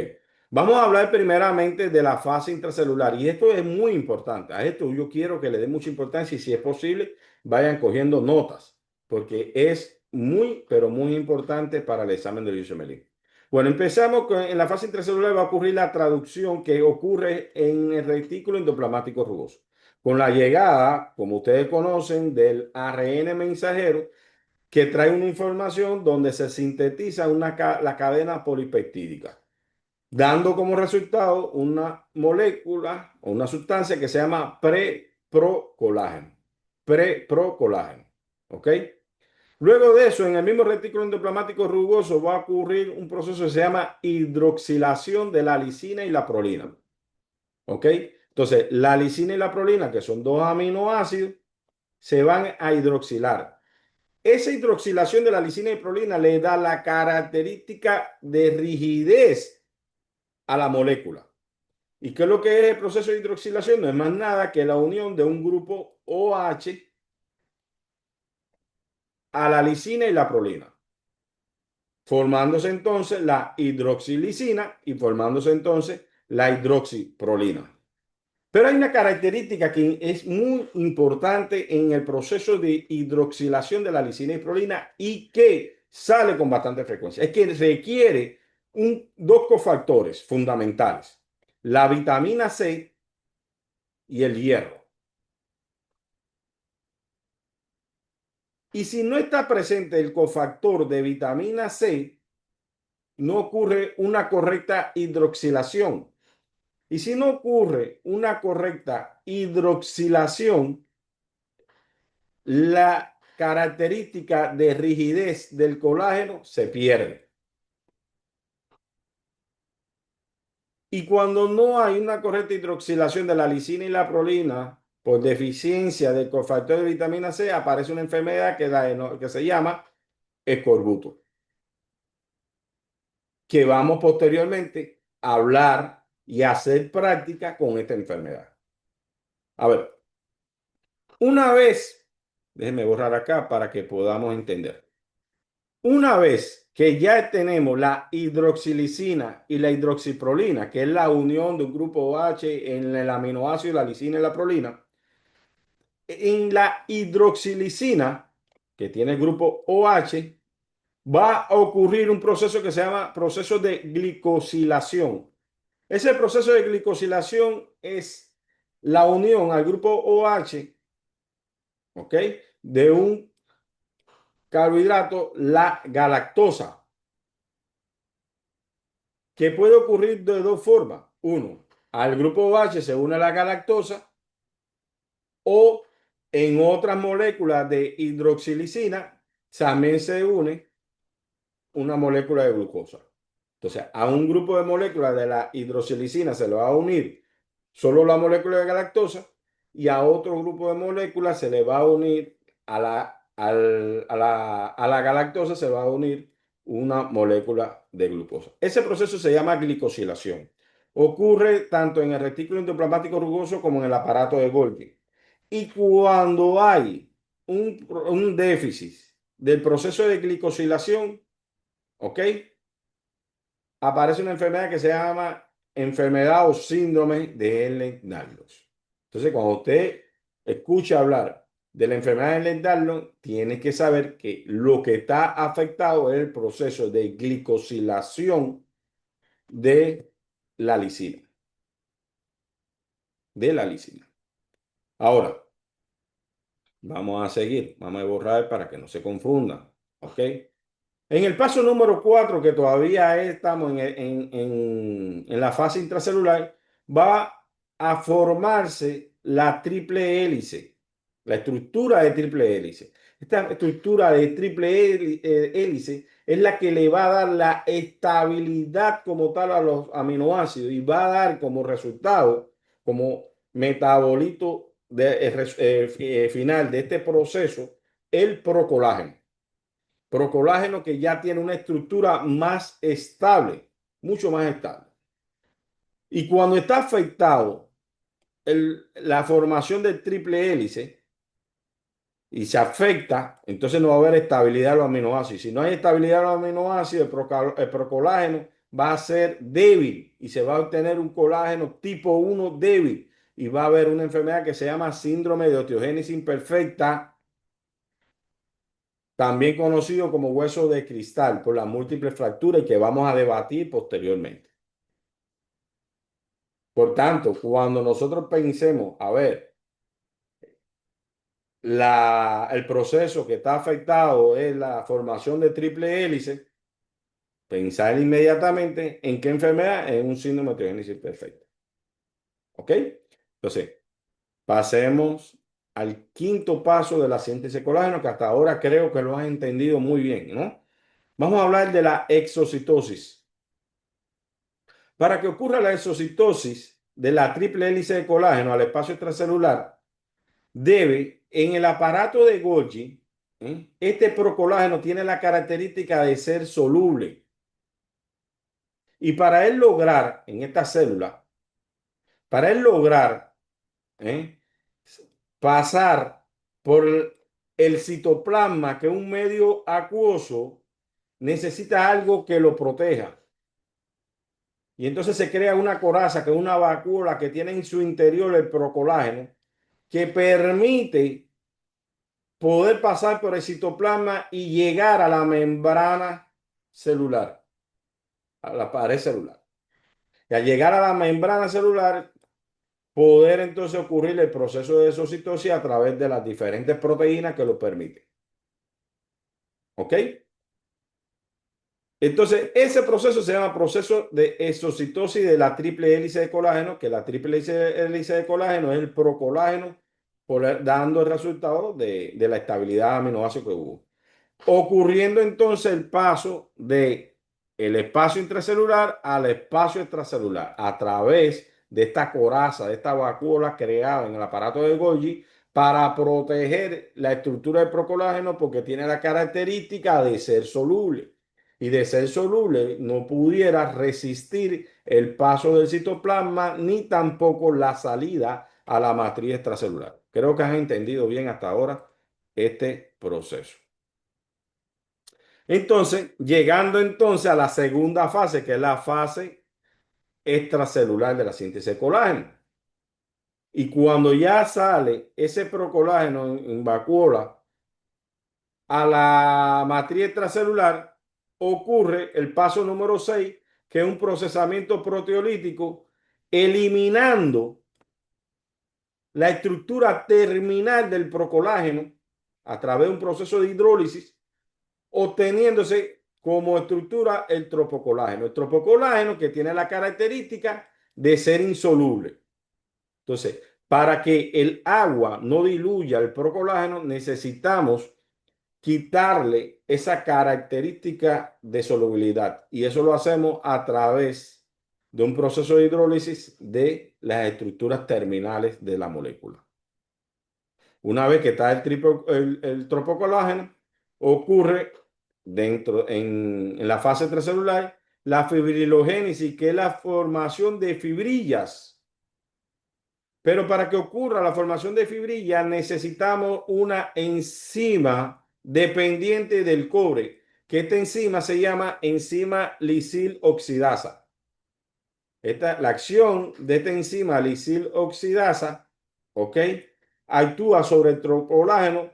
Vamos a hablar primeramente de la fase intracelular y esto es muy importante. A esto yo quiero que le den mucha importancia y si es posible vayan cogiendo notas porque es muy, pero muy importante para el examen del USMLE. Bueno, empezamos en la fase intracelular va a ocurrir la traducción que ocurre en el retículo endoplasmático rugoso. Con la llegada, como ustedes conocen, del ARN mensajero, que trae una información donde se sintetiza la cadena polipeptídica, dando como resultado una molécula o una sustancia que se llama preprocolágeno. Preprocolágeno. ¿Ok? Luego de eso, en el mismo retículo endoplasmático rugoso va a ocurrir un proceso que se llama hidroxilación de la lisina y la prolina. ¿Ok? Entonces, la lisina y la prolina, que son dos aminoácidos, se van a hidroxilar. Esa hidroxilación de la lisina y prolina le da la característica de rigidez a la molécula. ¿Y qué es lo que es el proceso de hidroxilación? No es más nada que la unión de un grupo OH a la lisina y la prolina, formándose entonces la hidroxilisina y formándose entonces la hidroxiprolina. Pero hay una característica que es muy importante en el proceso de hidroxilación de la lisina y prolina y que sale con bastante frecuencia. Es que requiere dos cofactores fundamentales, la vitamina C y el hierro. Y si no está presente el cofactor de vitamina C, no ocurre una correcta hidroxilación. Y si no ocurre una correcta hidroxilación, la característica de rigidez del colágeno se pierde. Y cuando no hay una correcta hidroxilación de la lisina y la prolina, por deficiencia del cofactor de vitamina C, aparece una enfermedad que se llama escorbuto, que vamos posteriormente a hablar y a hacer práctica con esta enfermedad. A ver, una vez, déjenme borrar acá para que podamos entender. Una vez que ya tenemos la hidroxilicina y la hidroxiprolina, que es la unión de un grupo OH en el aminoácido, la lisina y la prolina, en la hidroxilicina, que tiene el grupo OH, va a ocurrir un proceso que se llama proceso de glicosilación. Ese proceso de glicosilación es la unión al grupo OH, ¿ok? De un carbohidrato, la galactosa, que puede ocurrir de dos formas. Uno, al grupo OH se une la galactosa o en otras moléculas de hidroxilicina también se une una molécula de glucosa. Entonces, a un grupo de moléculas de la hidroxilicina se le va a unir solo la molécula de galactosa y a otro grupo de moléculas se le va a unir a la galactosa se va a unir una molécula de glucosa. Ese proceso se llama glicosilación. Ocurre tanto en el retículo endoplasmático rugoso como en el aparato de Golgi. Y cuando hay un déficit del proceso de glicosilación, ¿ok? Aparece una enfermedad que se llama enfermedad o síndrome de Ehlers-Danlos. Entonces, cuando usted escucha hablar de la enfermedad de Ehlers-Danlos, tiene que saber que lo que está afectado es el proceso de glicosilación de la lisina. De la lisina. Ahora, vamos a seguir. Vamos a borrar para que no se confundan. ¿Ok? En el paso número 4, que todavía estamos en la fase intracelular, va a formarse la triple hélice, la estructura de triple hélice. Esta estructura de triple hélice es la que le va a dar la estabilidad como tal a los aminoácidos y va a dar como resultado, como metabolito final de este proceso, el procolágeno. Procolágeno que ya tiene una estructura más estable, mucho más estable. Y cuando está afectado la formación del triple hélice y se afecta, entonces no va a haber estabilidad de los aminoácidos. Si no hay estabilidad de los aminoácidos, el procolágeno va a ser débil y se va a obtener un colágeno tipo 1 débil y va a haber una enfermedad que se llama síndrome de osteogénesis imperfecta, también conocido como hueso de cristal por las múltiples fracturas y que vamos a debatir posteriormente. Por tanto, cuando nosotros pensemos, a ver, el proceso que está afectado es la formación de triple hélice, pensar inmediatamente en qué enfermedad es un síndrome de osteogénesis imperfecta. ¿Ok? Entonces, pasemos al quinto paso de la síntesis de colágeno, que hasta ahora creo que lo han entendido muy bien, ¿no? Vamos a hablar de la exocitosis. Para que ocurra la exocitosis de la triple hélice de colágeno al espacio extracelular, debe, en el aparato de Golgi, este procolágeno tiene la característica de ser soluble. Y para él lograr, en esta célula, para él lograr ¿eh? pasar por el citoplasma, que es un medio acuoso, necesita algo que lo proteja. Y entonces se crea una coraza, que es una vacuola que tiene en su interior el procolágeno, que permite poder pasar por el citoplasma y llegar a la membrana celular, a la pared celular. Y al llegar a la membrana celular, poder entonces ocurrir el proceso de exocitosis a través de las diferentes proteínas que lo permiten. ¿Ok? Entonces, ese proceso se llama proceso de exocitosis de la triple hélice de colágeno, que la triple hélice de colágeno es el procolágeno, dando el resultado de la estabilidad aminoácido que hubo. Ocurriendo entonces el paso de el espacio intracelular al espacio extracelular a través de esta coraza, de esta vacuola creada en el aparato de Golgi para proteger la estructura del procolágeno porque tiene la característica de ser soluble. Y de ser soluble no pudiera resistir el paso del citoplasma ni tampoco la salida a la matriz extracelular. Creo que has entendido bien hasta ahora este proceso. Entonces, llegando entonces a la segunda fase, que es la fase extracelular de la síntesis de colágeno. Y cuando ya sale ese procolágeno en vacuola a la matriz extracelular, ocurre el paso número 6, que es un procesamiento proteolítico, eliminando la estructura terminal del procolágeno a través de un proceso de hidrólisis, obteniéndose como estructura el tropocolágeno. El tropocolágeno que tiene la característica de ser insoluble. Entonces, para que el agua no diluya el procolágeno, necesitamos quitarle esa característica de solubilidad. Y eso lo hacemos a través de un proceso de hidrólisis de las estructuras terminales de la molécula. Una vez que está el tropocolágeno, ocurre en la fase extracelular la fibrilogénesis, que es la formación de fibrillas. Pero para que ocurra la formación de fibrillas necesitamos una enzima dependiente del cobre, que esta enzima se llama enzima lisil oxidasa. La acción de esta enzima lisil oxidasa, ¿ok? Actúa sobre el tropocolágeno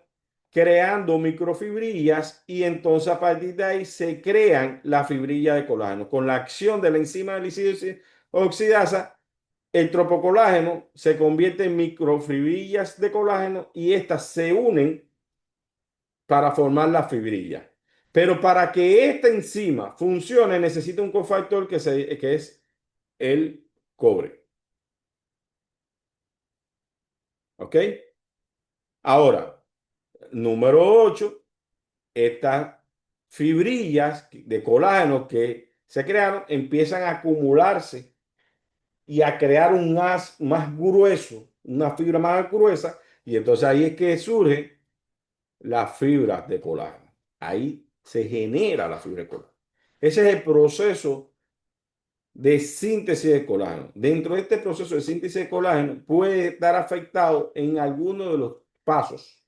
creando microfibrillas y entonces a partir de ahí se crean las fibrillas de colágeno. Con la acción de la enzima lisil oxidasa, el tropocolágeno se convierte en microfibrillas de colágeno y estas se unen para formar la fibrilla. Pero para que esta enzima funcione necesita un cofactor que es el cobre. ¿Ok? Ahora, número 8, estas fibrillas de colágeno que se crearon empiezan a acumularse y a crear un haz más grueso, una fibra más gruesa, y entonces ahí es que surgen las fibras de colágeno. Ahí se genera la fibra de colágeno. Ese es el proceso de síntesis de colágeno. Dentro de este proceso de síntesis de colágeno puede estar afectado en alguno de los pasos.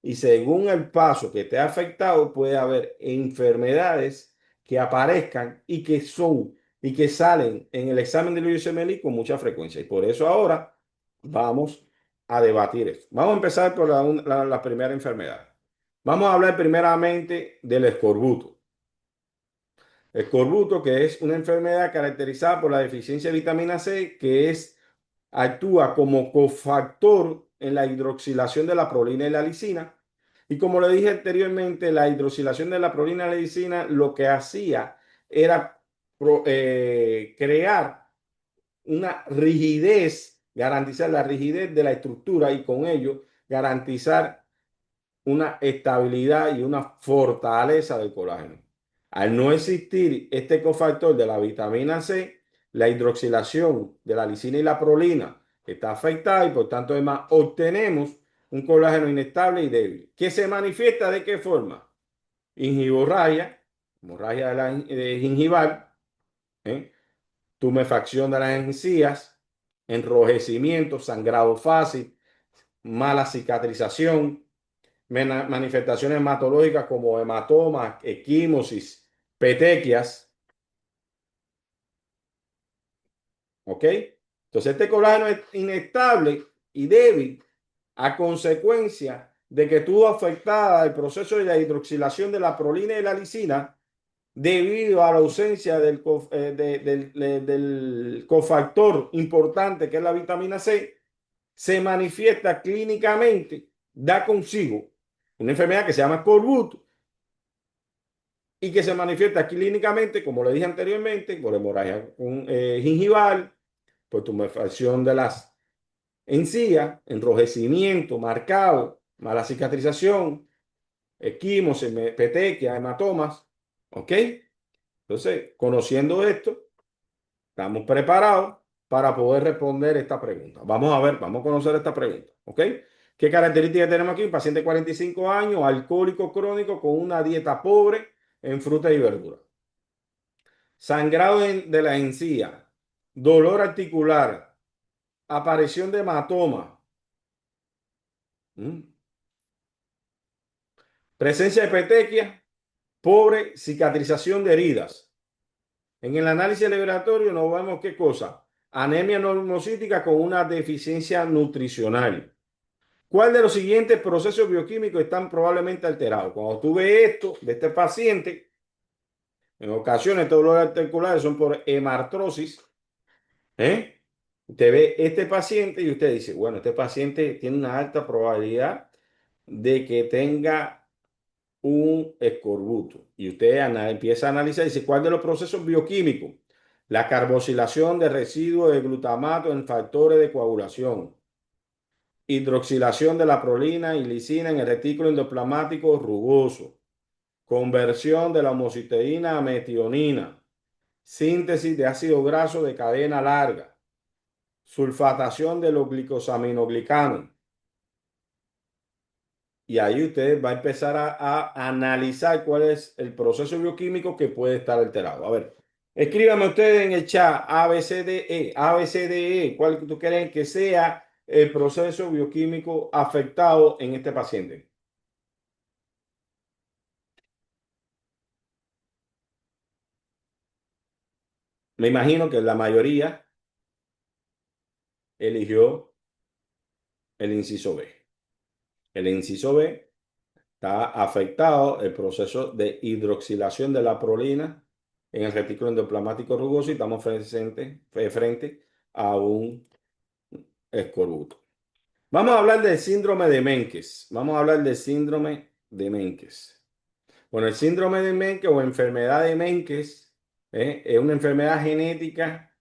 Y según el paso que esté afectado, puede haber enfermedades que aparezcan y que salen en el examen del USMLE con mucha frecuencia. Y por eso ahora vamos a debatir esto. Vamos a empezar por la primera enfermedad. Vamos a hablar primeramente del escorbuto. Escorbuto, que es una enfermedad caracterizada por la deficiencia de vitamina C, actúa como cofactor en la hidroxilación de la prolina y la lisina. Y como le dije anteriormente, la hidroxilación de la prolina y la lisina lo que hacía era crear una rigidez, garantizar la rigidez de la estructura y con ello garantizar una estabilidad y una fortaleza del colágeno. Al no existir este cofactor de la vitamina C, la hidroxilación de la lisina y la prolina está afectada y por tanto además obtenemos un colágeno inestable y débil. ¿Que se manifiesta de qué forma? Gingivorragia, hemorragia gingival, ¿eh? Tumefacción de las encías, enrojecimiento, sangrado fácil, mala cicatrización, manifestaciones hematológicas como hematomas, equimosis, petequias. ¿Ok? Entonces este colágeno es inestable y débil a consecuencia de que tuvo afectada el proceso de la hidroxilación de la prolina y la lisina debido a la ausencia del cofactor importante que es la vitamina C. Se manifiesta clínicamente, da consigo una enfermedad que se llama escorbuto y que se manifiesta clínicamente, como le dije anteriormente, por hemorragia gingival, por tumefacción de las encías, enrojecimiento marcado, mala cicatrización, equimosis, petequias, hematomas. ¿Ok? Entonces, conociendo esto, estamos preparados para poder responder esta pregunta. Vamos a ver, vamos a conocer esta pregunta, ¿ok? ¿Qué características tenemos aquí? Un paciente de 45 años, alcohólico crónico con una dieta pobre en frutas y verduras. Sangrado de la encía, dolor articular, aparición de hematoma, ¿m? Presencia de petequia, pobre cicatrización de heridas. En el análisis laboratorio nos vemos qué cosa. Anemia normocítica con una deficiencia nutricional. ¿Cuál de los siguientes procesos bioquímicos están probablemente alterados? Cuando tú ves esto de este paciente, en ocasiones estos dolores articulares son por hemartrosis, ¿eh? Usted ve este paciente y usted dice, bueno, este paciente tiene una alta probabilidad de que tenga un escorbuto. Y usted empieza a analizar y dice, ¿cuál de los procesos bioquímicos? La carboxilación de residuos de glutamato en factores de coagulación. Hidroxilación de la prolina y lisina en el retículo endoplasmático rugoso. Conversión de la homocisteína a metionina. Síntesis de ácido graso de cadena larga. Sulfatación de los glicosaminoglicanos. Y ahí usted va a empezar a analizar cuál es el proceso bioquímico que puede estar alterado. A ver, escríbame ustedes en el chat ABCDE, ABCDE, cuál tú crees que sea el proceso bioquímico afectado en este paciente. Me imagino que la mayoría eligió el inciso B. El inciso B está afectado el proceso de hidroxilación de la prolina en el retículo endoplasmático rugoso y estamos frente a un escorbuto. Vamos a hablar del síndrome de Menkes. Vamos a hablar del síndrome de Menkes. Bueno, el síndrome de Menkes o enfermedad de Menkes es una enfermedad genética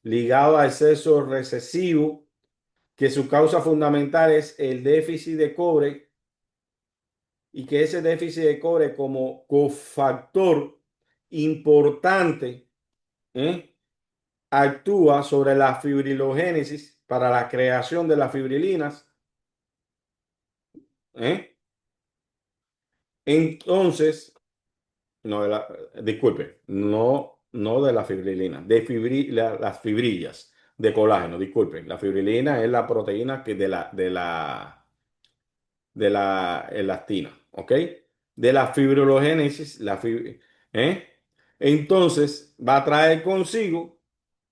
ligada al sexo recesivo, que su causa fundamental es el déficit de cobre y que ese déficit de cobre como cofactor importante ¿eh? actúa sobre la fibrilogénesis para la creación de las fibrilinas. ¿eh? Entonces, no de la, disculpe, no de la fibrilina, de las fibrillas de colágeno, disculpe. La fibrilina es la proteína que de la elastina, ¿ok? De la fibrologénesis, ¿eh? Entonces, va a traer consigo,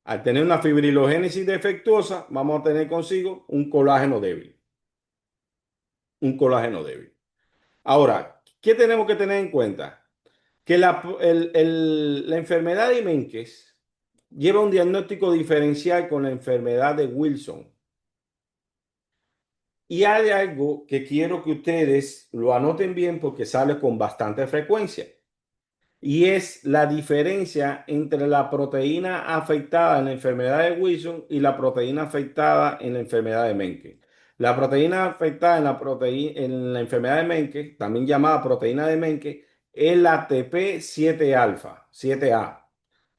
al tener una fibrilogénesis defectuosa, vamos a tener consigo un colágeno débil, un colágeno débil. Ahora, ¿qué tenemos que tener en cuenta? Que la enfermedad de Menkes lleva un diagnóstico diferencial con la enfermedad de Wilson. Y hay algo que quiero que ustedes lo anoten bien porque sale con bastante frecuencia. Y es la diferencia entre la proteína afectada en la enfermedad de Wilson y la proteína afectada en la enfermedad de Menkes. La proteína afectada en la enfermedad de Menkes, también llamada proteína de Menkes, es la ATP7 alfa, 7A.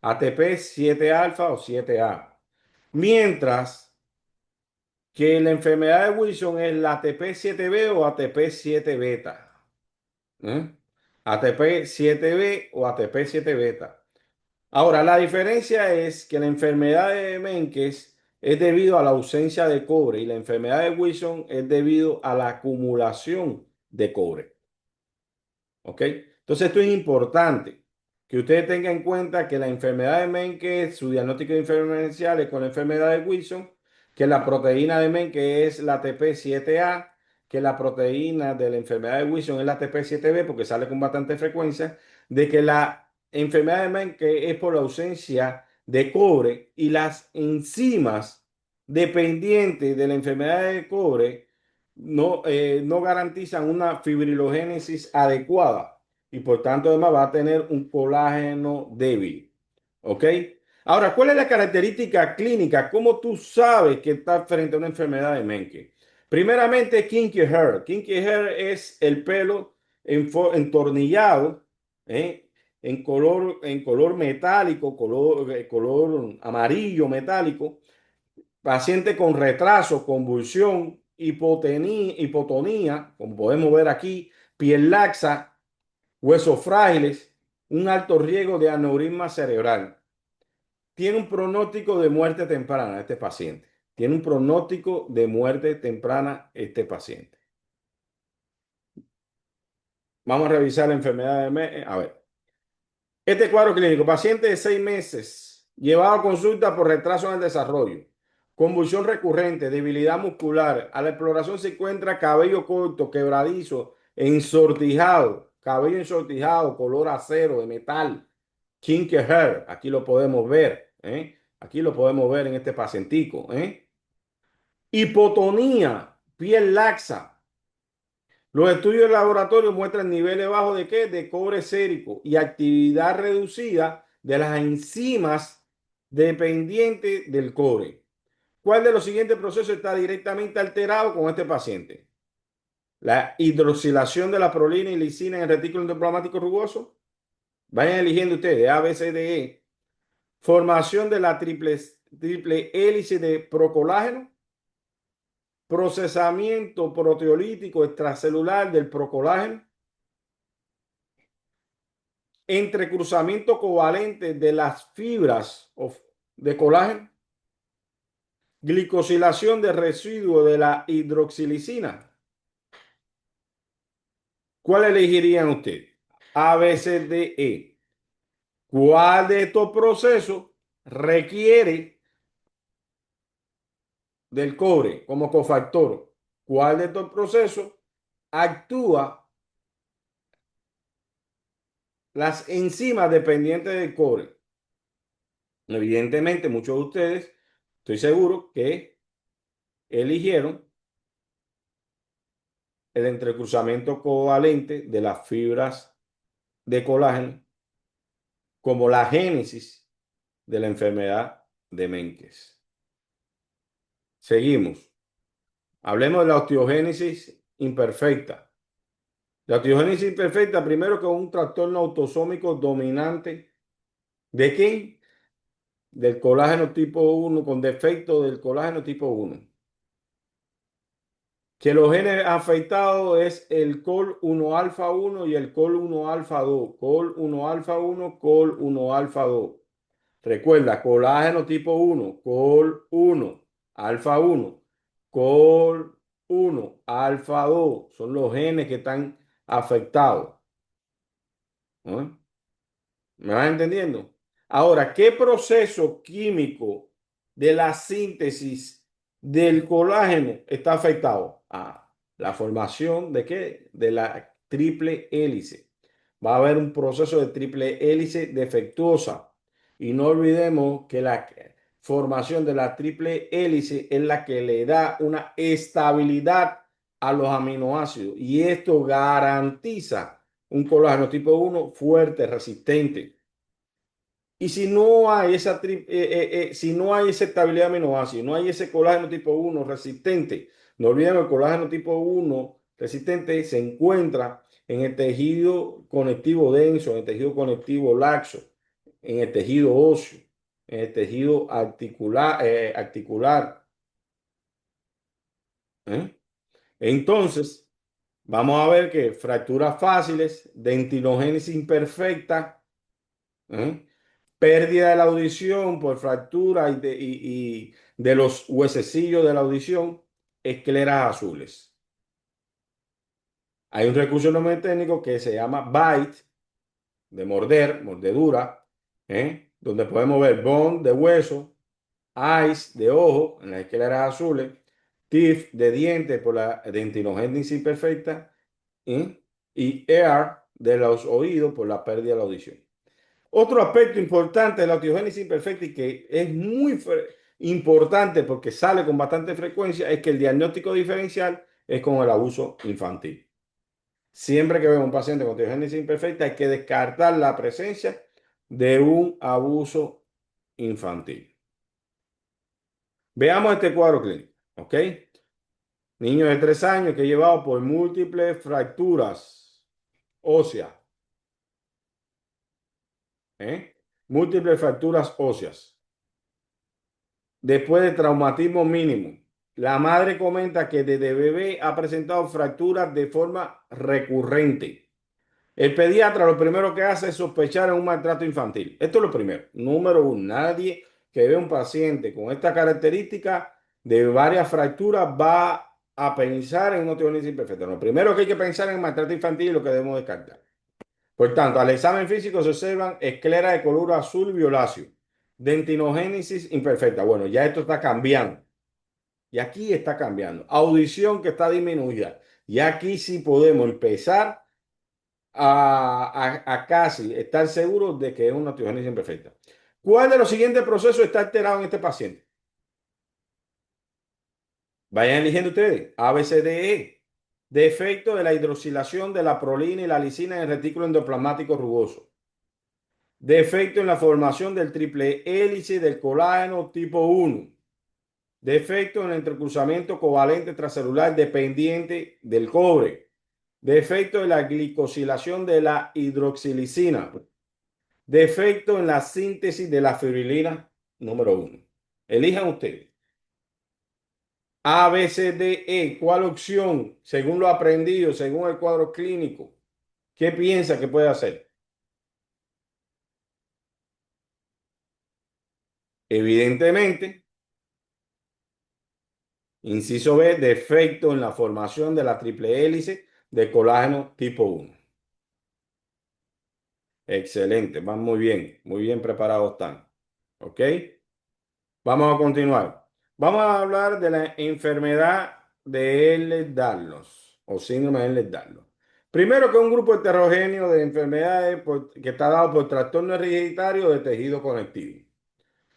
ATP7 alfa o 7A. Mientras que la enfermedad de Wilson es la ATP7B o ATP7 beta. ¿eh? ATP7B o ATP7 beta. Ahora, la diferencia es que la enfermedad de Menkes es debido a la ausencia de cobre y la enfermedad de Wilson es debido a la acumulación de cobre. ¿Ok? Entonces, esto es importante que ustedes tengan en cuenta que la enfermedad de Menkes, su diagnóstico diferencial es con la enfermedad de Wilson, que la proteína de Menkes es la ATP7A, que la proteína de la enfermedad de Wilson es la ATP7B, porque sale con bastante frecuencia, de que la enfermedad de Menkes es por la ausencia de cobre y las enzimas dependientes de la enfermedad de cobre no garantizan una fibrilogénesis adecuada y por tanto además va a tener un colágeno débil. ¿Ok? Ahora, ¿cuál es la característica clínica? ¿Cómo tú sabes que estás frente a una enfermedad de Menkes? Primeramente, kinky hair. Kinky hair es el pelo entornillado, ¿eh? en color metálico, color amarillo metálico, paciente con retraso, convulsión, hipotonía, como podemos ver aquí, piel laxa, huesos frágiles, un alto riesgo de aneurisma cerebral. Tiene un pronóstico de muerte temprana este paciente. Tiene un pronóstico de muerte temprana este paciente. Vamos a revisar la enfermedad de A ver. Este cuadro clínico, paciente de 6 meses, llevado a consulta por retraso en el desarrollo, convulsión recurrente, debilidad muscular. A la exploración se encuentra cabello corto, quebradizo, ensortijado, cabello ensortijado, color acero, de metal, kinky hair. Aquí lo podemos ver, ¿eh? Aquí lo podemos ver en este pacientico, ¿eh? Hipotonía, piel laxa. Los estudios de laboratorio muestran niveles bajos de ¿qué? De cobre sérico y actividad reducida de las enzimas dependientes del cobre. ¿Cuál de los siguientes procesos está directamente alterado con este paciente? La hidroxilación de la prolina y lisina en el retículo endoplasmático rugoso. Vayan eligiendo ustedes A, B, C, D, E. Formación de la triple hélice de procolágeno. Procesamiento proteolítico extracelular del procolágeno. Entrecruzamiento covalente de las fibras de colágeno, glicosilación de residuo de la hidroxilisina. ¿Cuál elegirían ustedes? A, B, C, D, E. ¿Cuál de estos procesos requiere del cobre como cofactor? ¿Cuál de estos procesos actúa las enzimas dependientes del cobre? Evidentemente, muchos de ustedes, estoy seguro que eligieron el entrecruzamiento covalente de las fibras de colágeno como la génesis de la enfermedad de Menkes. Seguimos. Hablemos de la osteogénesis imperfecta. La osteogénesis imperfecta, primero que un trastorno autosómico dominante. ¿De quién? Del colágeno tipo 1, con defecto del colágeno tipo 1. Que los genes afectados es el col 1 alfa 1 y el col 1 alfa 2. Col 1 alfa 1, col 1 alfa 2. Recuerda, colágeno tipo 1, col 1, alfa 1, col 1, alfa 2. Son los genes que están afectados, ¿no? ¿Me vas entendiendo? Ahora, ¿qué proceso químico de la síntesis del colágeno está afectado? Ah, la formación de qué? De la triple hélice. Va a haber un proceso de triple hélice defectuosa. Y no olvidemos que la formación de la triple hélice es la que le da una estabilidad a los aminoácidos. Y esto garantiza un colágeno tipo 1 fuerte, resistente. Y si no hay si no hay esa estabilidad de aminoácidos, no hay ese colágeno tipo 1 resistente, no olviden el colágeno tipo 1 resistente se encuentra en el tejido conectivo denso, en el tejido conectivo laxo, en el tejido óseo, en el tejido articular. ¿Eh? Entonces, vamos a ver que fracturas fáciles, dentinogénesis imperfecta, ¿eh? Pérdida de la audición por fractura y de los huesecillos de la audición, escleras azules. Hay un recurso técnico que se llama bite, de morder, mordedura, donde podemos ver bone de hueso, eyes de ojo en las escleras azules, teeth de diente por la dentinogénesis imperfecta, y ear de los oídos por la pérdida de la audición. Otro aspecto importante de la osteogénesis imperfecta y que es muy importante porque sale con bastante frecuencia es que el diagnóstico diferencial es con el abuso infantil. Siempre que vemos un paciente con osteogénesis imperfecta hay que descartar la presencia de un abuso infantil. Veamos este cuadro clínico, ¿ok? Niño de 3 años que ha llevado por múltiples fracturas óseas. ¿eh? Múltiples fracturas óseas. Después de traumatismo mínimo. La madre comenta que desde bebé ha presentado fracturas de forma recurrente. El pediatra lo primero que hace es sospechar en un maltrato infantil. Esto es lo primero. Número uno, nadie que ve un paciente con esta característica de varias fracturas va a pensar en una osteogénesis imperfecta. Lo primero que hay que pensar en maltrato infantil y lo que debemos descartar. Por tanto, al examen físico se observan escleras de color azul violáceo, dentinogénesis imperfecta. Bueno, ya esto está cambiando. Y aquí está cambiando. Audición que está disminuida. Y aquí sí podemos empezar a casi estar seguros de que es una osteogénesis imperfecta. ¿Cuál de los siguientes procesos está alterado en este paciente? Vayan eligiendo ustedes. A, B, C, D, E. Defecto de la hidroxilación de la prolina y la lisina en el retículo endoplasmático rugoso. Defecto en la formación del triple hélice del colágeno tipo 1. Defecto en el entrecruzamiento covalente transcelular dependiente del cobre. Defecto en la glicosilación de la hidroxilisina. Defecto en la síntesis de la fibrilina número 1. Elijan ustedes. A, B, C, D, E. ¿Cuál opción, según lo aprendido, según el cuadro clínico, qué piensa que puede hacer? Evidentemente, inciso B, defecto en la formación de la triple hélice de colágeno tipo 1. Excelente, van muy bien preparados están. ¿Ok? Vamos a continuar. Vamos a hablar de la enfermedad de Ehlers-Danlos o síndrome de Ehlers-Danlos. Primero que es un grupo heterogéneo de enfermedades que está dado por trastorno hereditario de tejido conectivo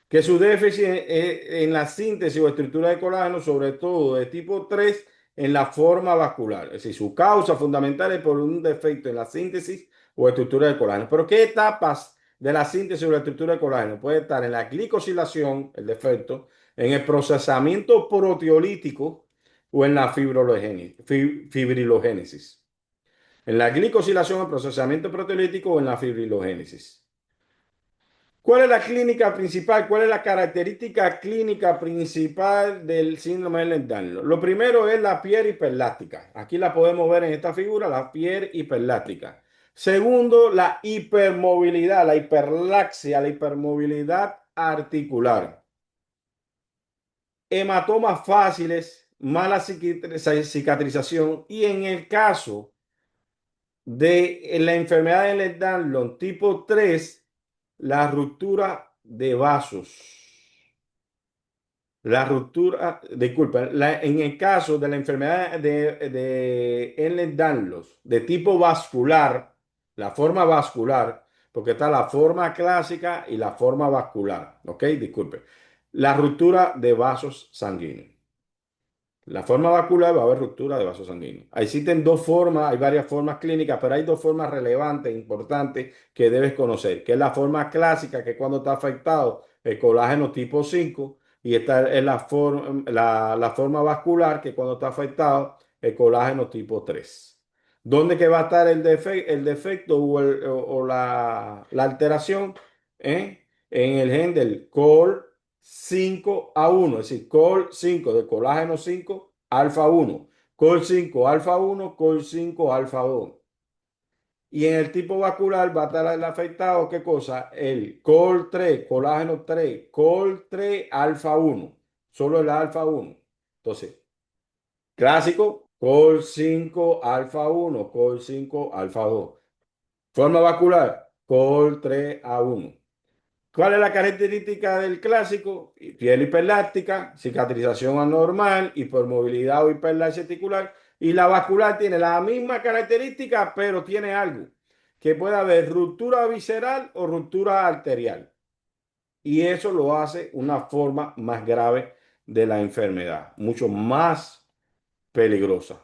que su déficit en la síntesis o estructura de colágeno, sobre todo de tipo 3 en la forma vascular. Es decir, su causa fundamental es por un defecto en la síntesis o estructura de colágeno. Pero ¿qué etapas de la síntesis o la estructura de colágeno? Puede estar en la glicosilación, el defecto, en el procesamiento proteolítico o en la fibrilogénesis. En la glicosilación, el procesamiento proteolítico o en la fibrilogénesis. ¿Cuál es la clínica principal? ¿Cuál es la característica clínica principal del síndrome de Ehlers-Danlos? Lo primero es la piel hiperlástica. Aquí la podemos ver en esta figura, la piel hiperlástica. Segundo, la hipermovilidad, la hiperlaxia, la hipermovilidad articular. Hematomas fáciles, mala cicatrización y en el caso de la enfermedad de Ehlers-Danlos tipo 3, la ruptura de vasos. La ruptura, disculpa, en el caso de la enfermedad de Ehlers-Danlos de tipo vascular, la forma vascular, porque está la forma clásica y la forma vascular, ¿ok? Disculpe. La ruptura de vasos sanguíneos. La forma vascular va a haber ruptura de vasos sanguíneos. Existen dos formas, hay varias formas clínicas, pero hay dos formas relevantes, importantes, que debes conocer, que es la forma clásica, que es cuando está afectado el colágeno tipo 5, y esta es la forma vascular, que es cuando está afectado el colágeno tipo 3. ¿Dónde que va a estar el defecto o la alteración? En el gen del COL5A1, es decir, COL5 de colágeno 5 alfa 1, COL5 alfa 1, COL5 alfa 2. Y en el tipo vascular va a estar el afectado, ¿qué cosa? El COL3, colágeno 3, COL3 alfa 1, solo el alfa 1. Entonces, clásico, COL5 alfa 1, COL5 alfa 2. Forma vascular, COL3A1. ¿Cuál es la característica del clásico? Piel hiperláctica, cicatrización anormal, hipermovilidad o hiperlaxia articular. Y la vascular tiene la misma característica, pero tiene algo, que puede haber ruptura visceral o ruptura arterial. Y eso lo hace una forma más grave de la enfermedad, mucho más peligrosa.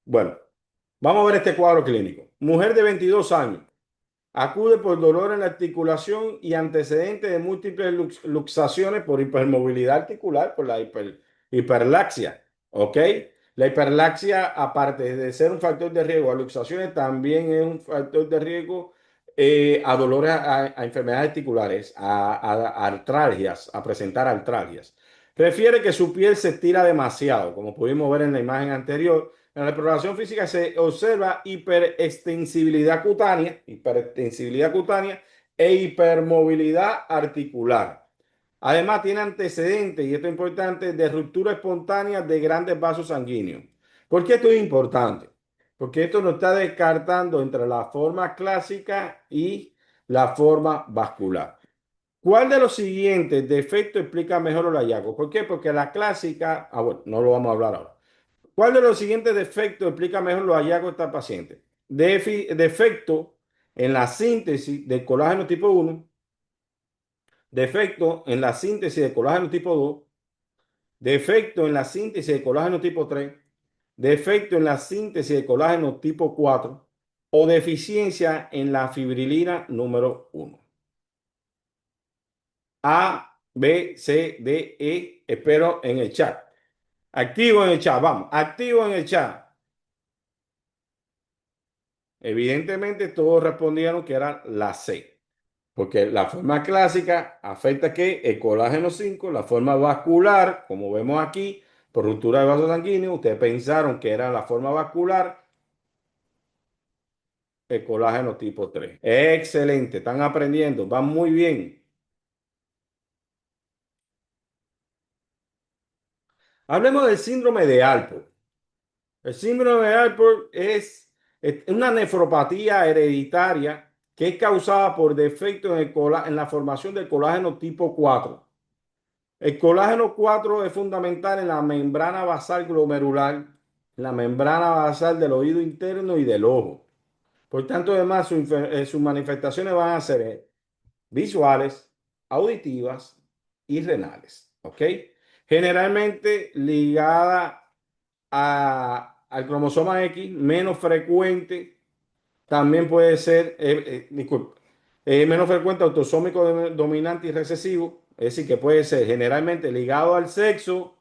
Bueno, vamos a ver este cuadro clínico. Mujer de 22 años. Acude por dolor en la articulación y antecedentes de múltiples luxaciones por hipermovilidad articular, por la hiperlaxia. ¿Ok? La hiperlaxia, aparte de ser un factor de riesgo a luxaciones, también es un factor de riesgo a dolores, a enfermedades articulares, a artralgias, a presentar artralgias. Refiere que su piel se estira demasiado, como pudimos ver en la imagen anterior. En la exploración física se observa hiperextensibilidad cutánea e hipermovilidad articular. Además, tiene antecedentes, y esto es importante, de ruptura espontánea de grandes vasos sanguíneos. ¿Por qué esto es importante? Porque esto nos está descartando entre la forma clásica y la forma vascular. ¿Cuál de los siguientes defectos explica mejor el hallazgo? ¿Por qué? Porque la clásica, bueno, no lo vamos a hablar ahora. ¿Cuál de los siguientes defectos explica mejor los hallazgos de esta paciente? Defecto en la síntesis del colágeno tipo 1, defecto en la síntesis de colágeno tipo 2, defecto en la síntesis de colágeno tipo 3, defecto en la síntesis de colágeno tipo 4 o deficiencia en la fibrilina número 1. A, B, C, D, E. Espero en el chat. Activo en el chat, vamos, activo en el chat. Evidentemente todos respondieron que era la C, porque la forma clásica afecta que el colágeno 5, la forma vascular, como vemos aquí, por ruptura de vasos sanguíneos, ustedes pensaron que era la forma vascular, el colágeno tipo 3. Excelente, están aprendiendo, van muy bien. Hablemos del síndrome de Alport. El síndrome de Alport es una nefropatía hereditaria que es causada por defectos en la formación del colágeno tipo 4. El colágeno 4 es fundamental en la membrana basal glomerular, en la membrana basal del oído interno y del ojo. Por tanto, además, sus manifestaciones van a ser visuales, auditivas y renales. ¿Ok? Generalmente ligada al cromosoma X, menos frecuente, también puede ser, disculpe, menos frecuente autosómico dominante y recesivo, es decir, que puede ser generalmente ligado al sexo,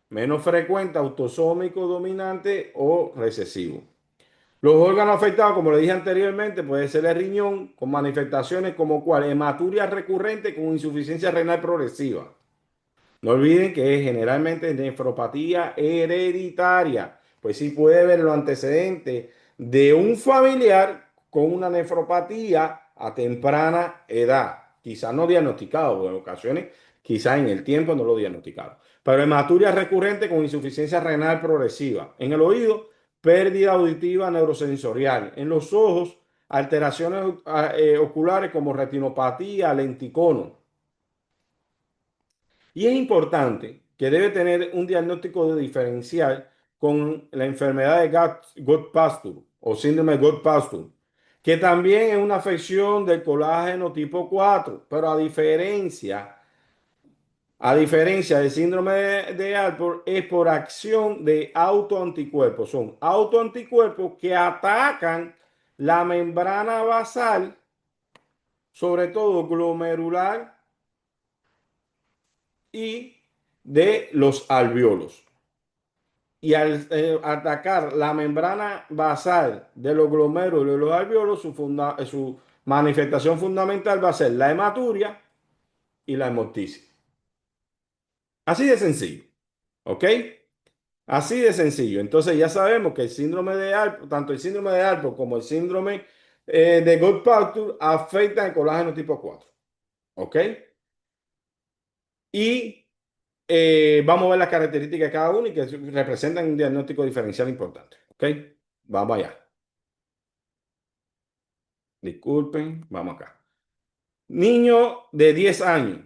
menos frecuente autosómico dominante o recesivo. Los órganos afectados, como le dije anteriormente, puede ser el riñón con manifestaciones como cuál, hematuria recurrente con insuficiencia renal progresiva. No olviden que es generalmente nefropatía hereditaria, pues sí puede ver los antecedentes de un familiar con una nefropatía a temprana edad, quizás no diagnosticado, o en ocasiones quizás en el tiempo no lo diagnosticaron. Pero hematuria recurrente con insuficiencia renal progresiva. En el oído, pérdida auditiva neurosensorial. En los ojos, alteraciones oculares como retinopatía, lenticono. Y es importante que debe tener un diagnóstico diferencial con la enfermedad de Goodpasture o síndrome de Goodpasture, que también es una afección del colágeno tipo 4, pero a diferencia del síndrome de Alport, es por acción de autoanticuerpos. Son autoanticuerpos que atacan la membrana basal, sobre todo glomerular y de los alvéolos. Y al atacar la membrana basal de los glomérulos y los alvéolos, su manifestación fundamental va a ser la hematuria y la hemoptisis. Así de sencillo, ¿ok? Así de sencillo. Entonces ya sabemos que el síndrome de Alport, tanto el síndrome de Alport como el síndrome de Goodpasture afectan el colágeno tipo 4, ¿ok? Y vamos a ver las características de cada uno y que representan un diagnóstico diferencial importante, ¿ok? Vamos allá. Disculpen, vamos acá. Niño de 10 años,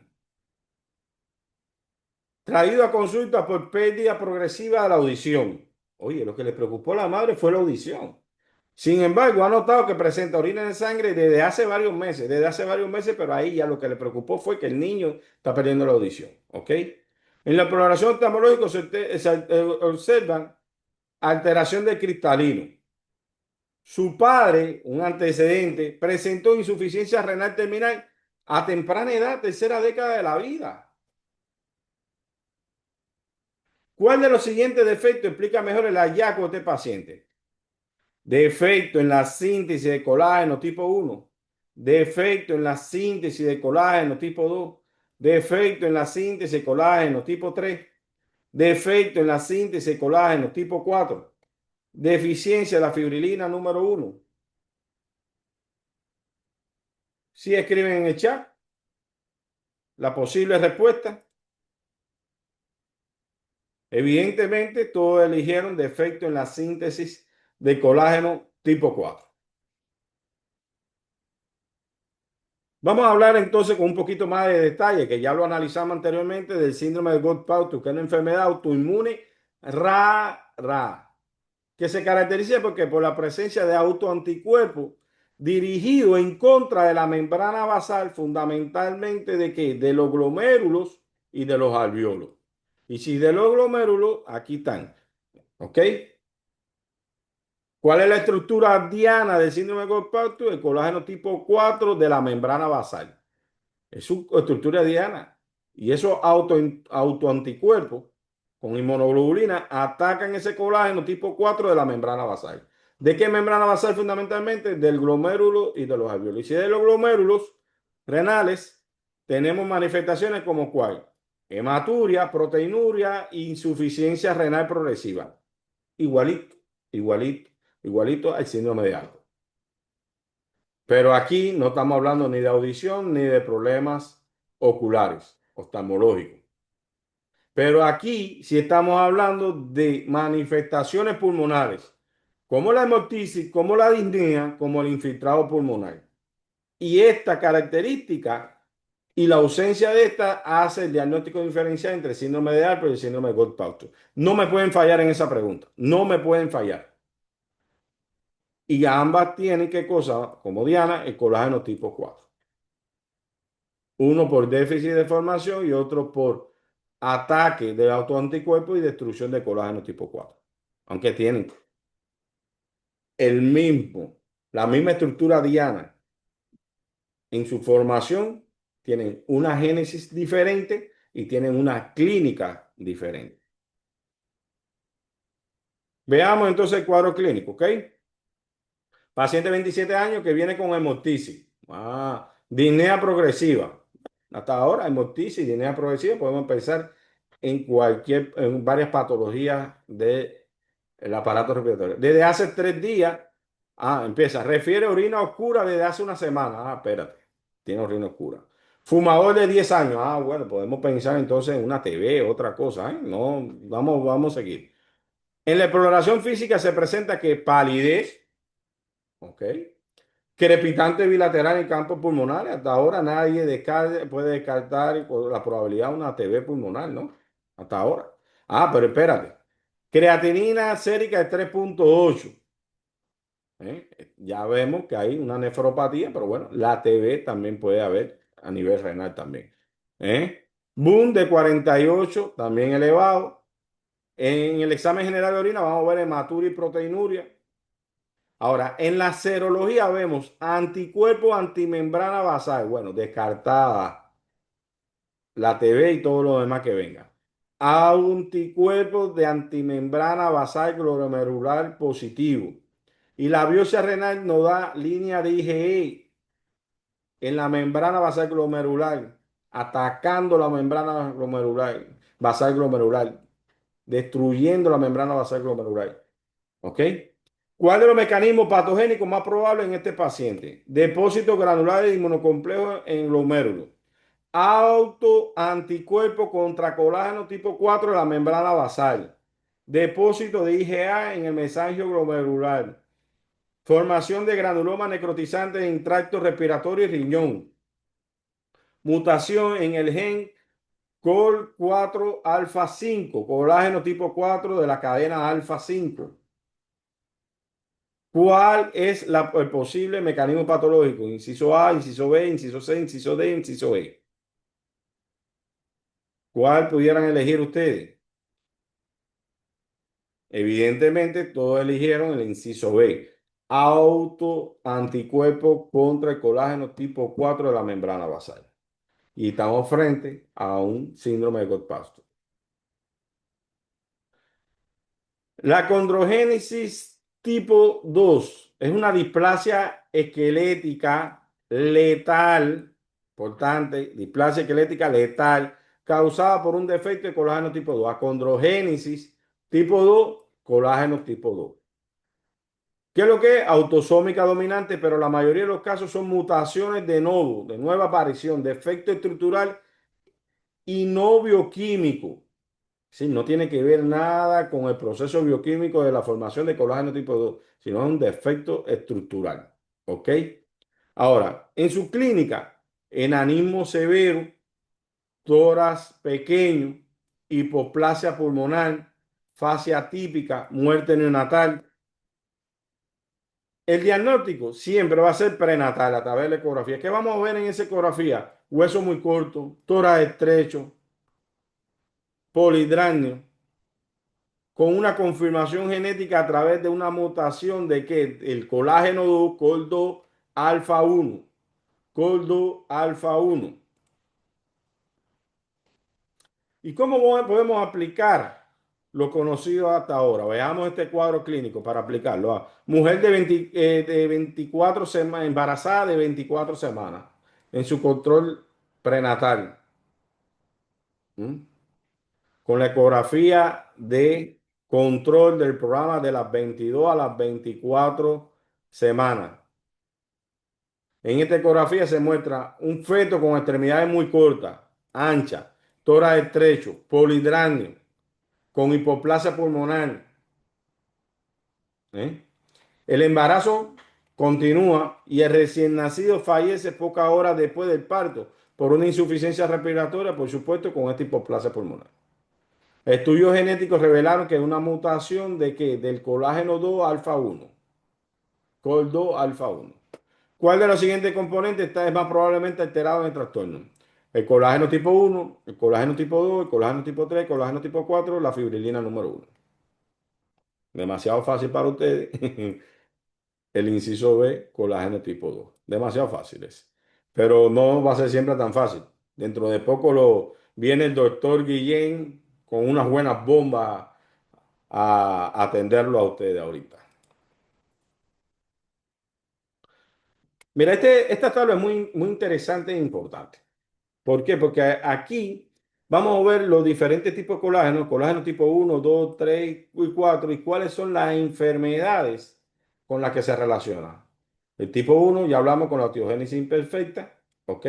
traído a consulta por pérdida progresiva de la audición. Oye, lo que le preocupó a la madre fue la audición. Sin embargo, ha notado que presenta orina en sangre desde hace varios meses, pero ahí ya lo que le preocupó fue que el niño está perdiendo la audición. ¿Ok? En la exploración oftalmológica se observan alteración del cristalino. Su padre, un antecedente, presentó insuficiencia renal terminal a temprana edad, tercera década de la vida. ¿Cuál de los siguientes defectos explica mejor el hallazgo de este paciente? Defecto en la síntesis de colágeno tipo 1. defecto en la síntesis de colágeno tipo 2, defecto en la síntesis de colágeno tipo 3, defecto en la síntesis de colágeno tipo 4, deficiencia de la fibrilina número 1. Si escriben en el chat la posible respuesta, evidentemente todos eligieron defecto en la síntesis de colágeno tipo 4. Vamos a hablar entonces con un poquito más de detalle, que ya lo analizamos anteriormente, del síndrome de Goodpautus, que es una enfermedad autoinmune rara, que se caracteriza porque por la presencia de autoanticuerpos dirigidos en contra de la membrana basal, fundamentalmente de qué? De los glomérulos y de los alveolos. Y si de los glomérulos, aquí están. ¿Ok? ¿Cuál es la estructura diana del síndrome de Goodpautus? El colágeno tipo 4 de la membrana basal. Es su estructura diana. Y esos autoanticuerpos con inmunoglobulina atacan ese colágeno tipo 4 de la membrana basal. ¿De qué membrana basal fundamentalmente? Del glomérulo y de los alveolos. Y si de los glomérulos renales tenemos manifestaciones como cuál: hematuria, proteinuria, insuficiencia renal progresiva. Igualito, igualito, igualito al síndrome de Alport. Pero aquí no estamos hablando ni de audición ni de problemas oculares, oftalmológicos. Pero aquí sí estamos hablando de manifestaciones pulmonares, como la hemoptisis, como la disnea, como el infiltrado pulmonar. Y esta característica y la ausencia de esta hace el diagnóstico diferencial entre el síndrome de Alport y el síndrome de Goodpautus. No me pueden fallar en esa pregunta. No me pueden fallar. Y ambas tienen qué cosa, como Diana, el colágeno tipo 4. Uno por déficit de formación y otro por ataque de autoanticuerpos y destrucción de colágeno tipo 4. Aunque tienen el mismo, la misma estructura diana en su formación, tienen una génesis diferente y tienen una clínica diferente. Veamos entonces el cuadro clínico, ¿ok? Paciente de 27 años que viene con hemoptisis. Disnea progresiva. Hasta ahora, hemoptisis, disnea progresiva, podemos pensar en varias patologías del aparato respiratorio. Desde hace 3 días, empieza, refiere orina oscura desde hace una semana. Espérate, tiene orina oscura. Fumador de 10 años. Bueno, podemos pensar entonces en una TV, otra cosa, ¿eh? No, vamos a seguir. En la exploración física se presenta que palidez, ¿ok? Crepitante bilateral en campos pulmonares. Hasta ahora nadie puede descartar la probabilidad de una TB pulmonar, ¿no? Hasta ahora. Pero espérate. Creatinina sérica de 3,8. Ya vemos que hay una nefropatía, pero bueno, la TB también puede haber a nivel renal también. Boom de 48, también elevado. En el examen general de orina vamos a ver hematuria y proteinuria. Ahora, en la serología vemos anticuerpos antimembrana basal. Bueno, descartada la TB y todo lo demás que venga. Anticuerpos de antimembrana basal glomerular positivo. Y la biopsia renal nos da línea de IgE en la membrana basal glomerular, atacando la membrana glomerular, basal glomerular, destruyendo la membrana basal glomerular. ¿Ok? ¿Cuál de los mecanismos patogénicos más probables en este paciente? Depósitos granulares de inmunocomplejos en glomérulos. Autoanticuerpo contra colágeno tipo 4 de la membrana basal. Depósito de IgA en el mesangio glomerular. Formación de granuloma necrotizante en tracto respiratorio y riñón. Mutación en el gen COL4 alfa 5, colágeno tipo 4 de la cadena alfa 5. ¿Cuál es el posible mecanismo patológico? Inciso A, inciso B, inciso C, inciso D, inciso E. ¿Cuál pudieran elegir ustedes? Evidentemente, todos eligieron el inciso B. Autoanticuerpo contra el colágeno tipo 4 de la membrana basal. Y estamos frente a un síndrome de Goodpasture. La condrogénesis tipo 2 es una displasia esquelética letal, importante, displasia esquelética letal, causada por un defecto de colágeno tipo 2, acondrogénesis tipo 2, colágeno tipo 2. ¿Qué es lo que es? Autosómica dominante, pero la mayoría de los casos son mutaciones de nodo, de nueva aparición, defecto estructural y no bioquímico. Sí, no tiene que ver nada con el proceso bioquímico de la formación de colágeno tipo 2, sino es un defecto estructural. ¿Ok? Ahora, en su clínica, enanismo severo, tórax pequeño, hipoplasia pulmonar, fase atípica, muerte neonatal. El diagnóstico siempre va a ser prenatal a través de la ecografía. ¿Qué vamos a ver en esa ecografía? Hueso muy corto, tórax estrecho, polidráneo, con una confirmación genética a través de una mutación de que el colágeno 2, COL2 alfa 1, COL2 alfa 1. ¿Y cómo podemos aplicar lo conocido hasta ahora? Veamos este cuadro clínico para aplicarlo. Mujer de 24 semanas, embarazada de 24 semanas, en su control prenatal, ¿m? Con la ecografía de control del programa de las 22 a las 24 semanas. En esta ecografía se muestra un feto con extremidades muy cortas, anchas, tórax estrecho, polidráneo, con hipoplasia pulmonar. ¿Eh? El embarazo continúa y el recién nacido fallece pocas horas después del parto por una insuficiencia respiratoria, por supuesto, con esta hipoplasia pulmonar. Estudios genéticos revelaron que es una mutación de que del colágeno 2 alfa 1, COL2 alfa 1. ¿Cuál de los siguientes componentes está es más probablemente alterado en el trastorno? El colágeno tipo 1, el colágeno tipo 2, el colágeno tipo 3, el colágeno tipo 4, la fibrilina número 1. Demasiado fácil para ustedes. El inciso B, colágeno tipo 2. Demasiado fáciles. Pero no va a ser siempre tan fácil. Dentro de poco viene el doctor Guillén con unas buenas bombas a atenderlo a ustedes ahorita. Mira, esta tabla es muy interesante e importante. ¿Por qué? Porque aquí vamos a ver los diferentes tipos de colágeno tipo 1, 2, 3 y 4, y cuáles son las enfermedades con las que se relacionan. El tipo 1 ya hablamos con la osteogénesis imperfecta, ¿ok?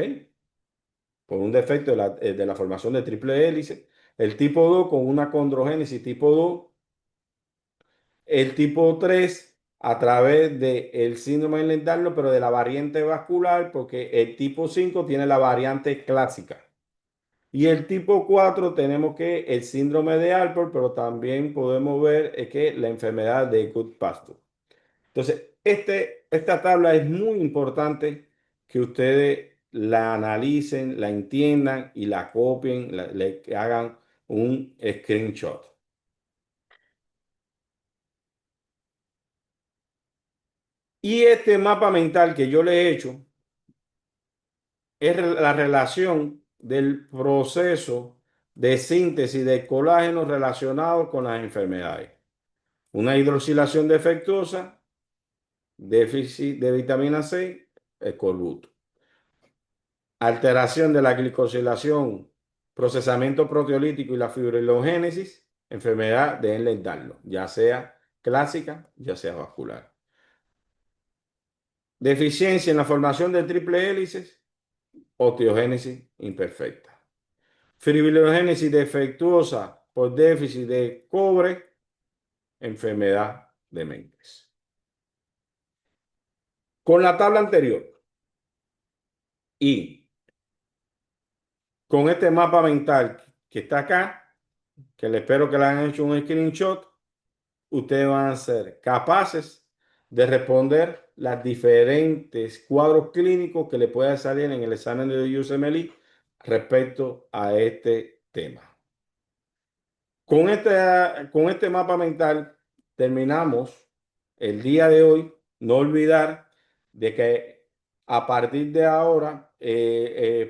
Por un defecto de la formación de triple hélice. El tipo 2 con una condrogénesis tipo 2. El tipo 3 a través del síndrome de Ehlers-Danlos, pero de la variante vascular, porque el tipo 5 tiene la variante clásica. Y el tipo 4 tenemos que el síndrome de Alport, pero también podemos ver que la enfermedad de Goodpasture. Entonces, esta tabla es muy importante que ustedes la analicen, la entiendan y la copien, le hagan un screenshot. Y este mapa mental que yo le he hecho es la relación del proceso de síntesis de colágeno relacionado con las enfermedades. Una hidroxilación defectuosa, déficit de vitamina C, escorbuto. Alteración de la glicosilación, procesamiento proteolítico y la fibrilogénesis, enfermedad de Ehlers-Danlos, ya sea clásica, ya sea vascular. Deficiencia en la formación de triple hélices, osteogénesis imperfecta. Fibrilogénesis defectuosa por déficit de cobre, enfermedad de Menkes. Con la tabla anterior y con este mapa mental que está acá, que le espero que le hayan hecho un screenshot, ustedes van a ser capaces de responder los diferentes cuadros clínicos que le pueda salir en el examen de USMLE respecto a este tema. Con este mapa mental terminamos el día de hoy. No olvidar de que a partir de ahora,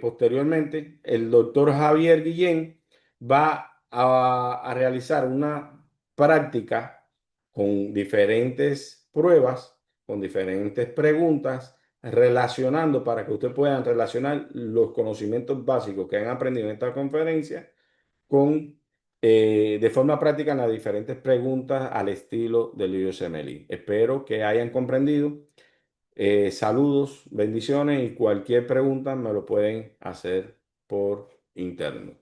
posteriormente, el doctor Javier Guillén va a realizar una práctica con diferentes pruebas, con diferentes preguntas relacionando para que ustedes puedan relacionar los conocimientos básicos que han aprendido en esta conferencia con, de forma práctica en las diferentes preguntas al estilo del USMLE. Espero que hayan comprendido. Saludos, bendiciones y cualquier pregunta me lo pueden hacer por interno.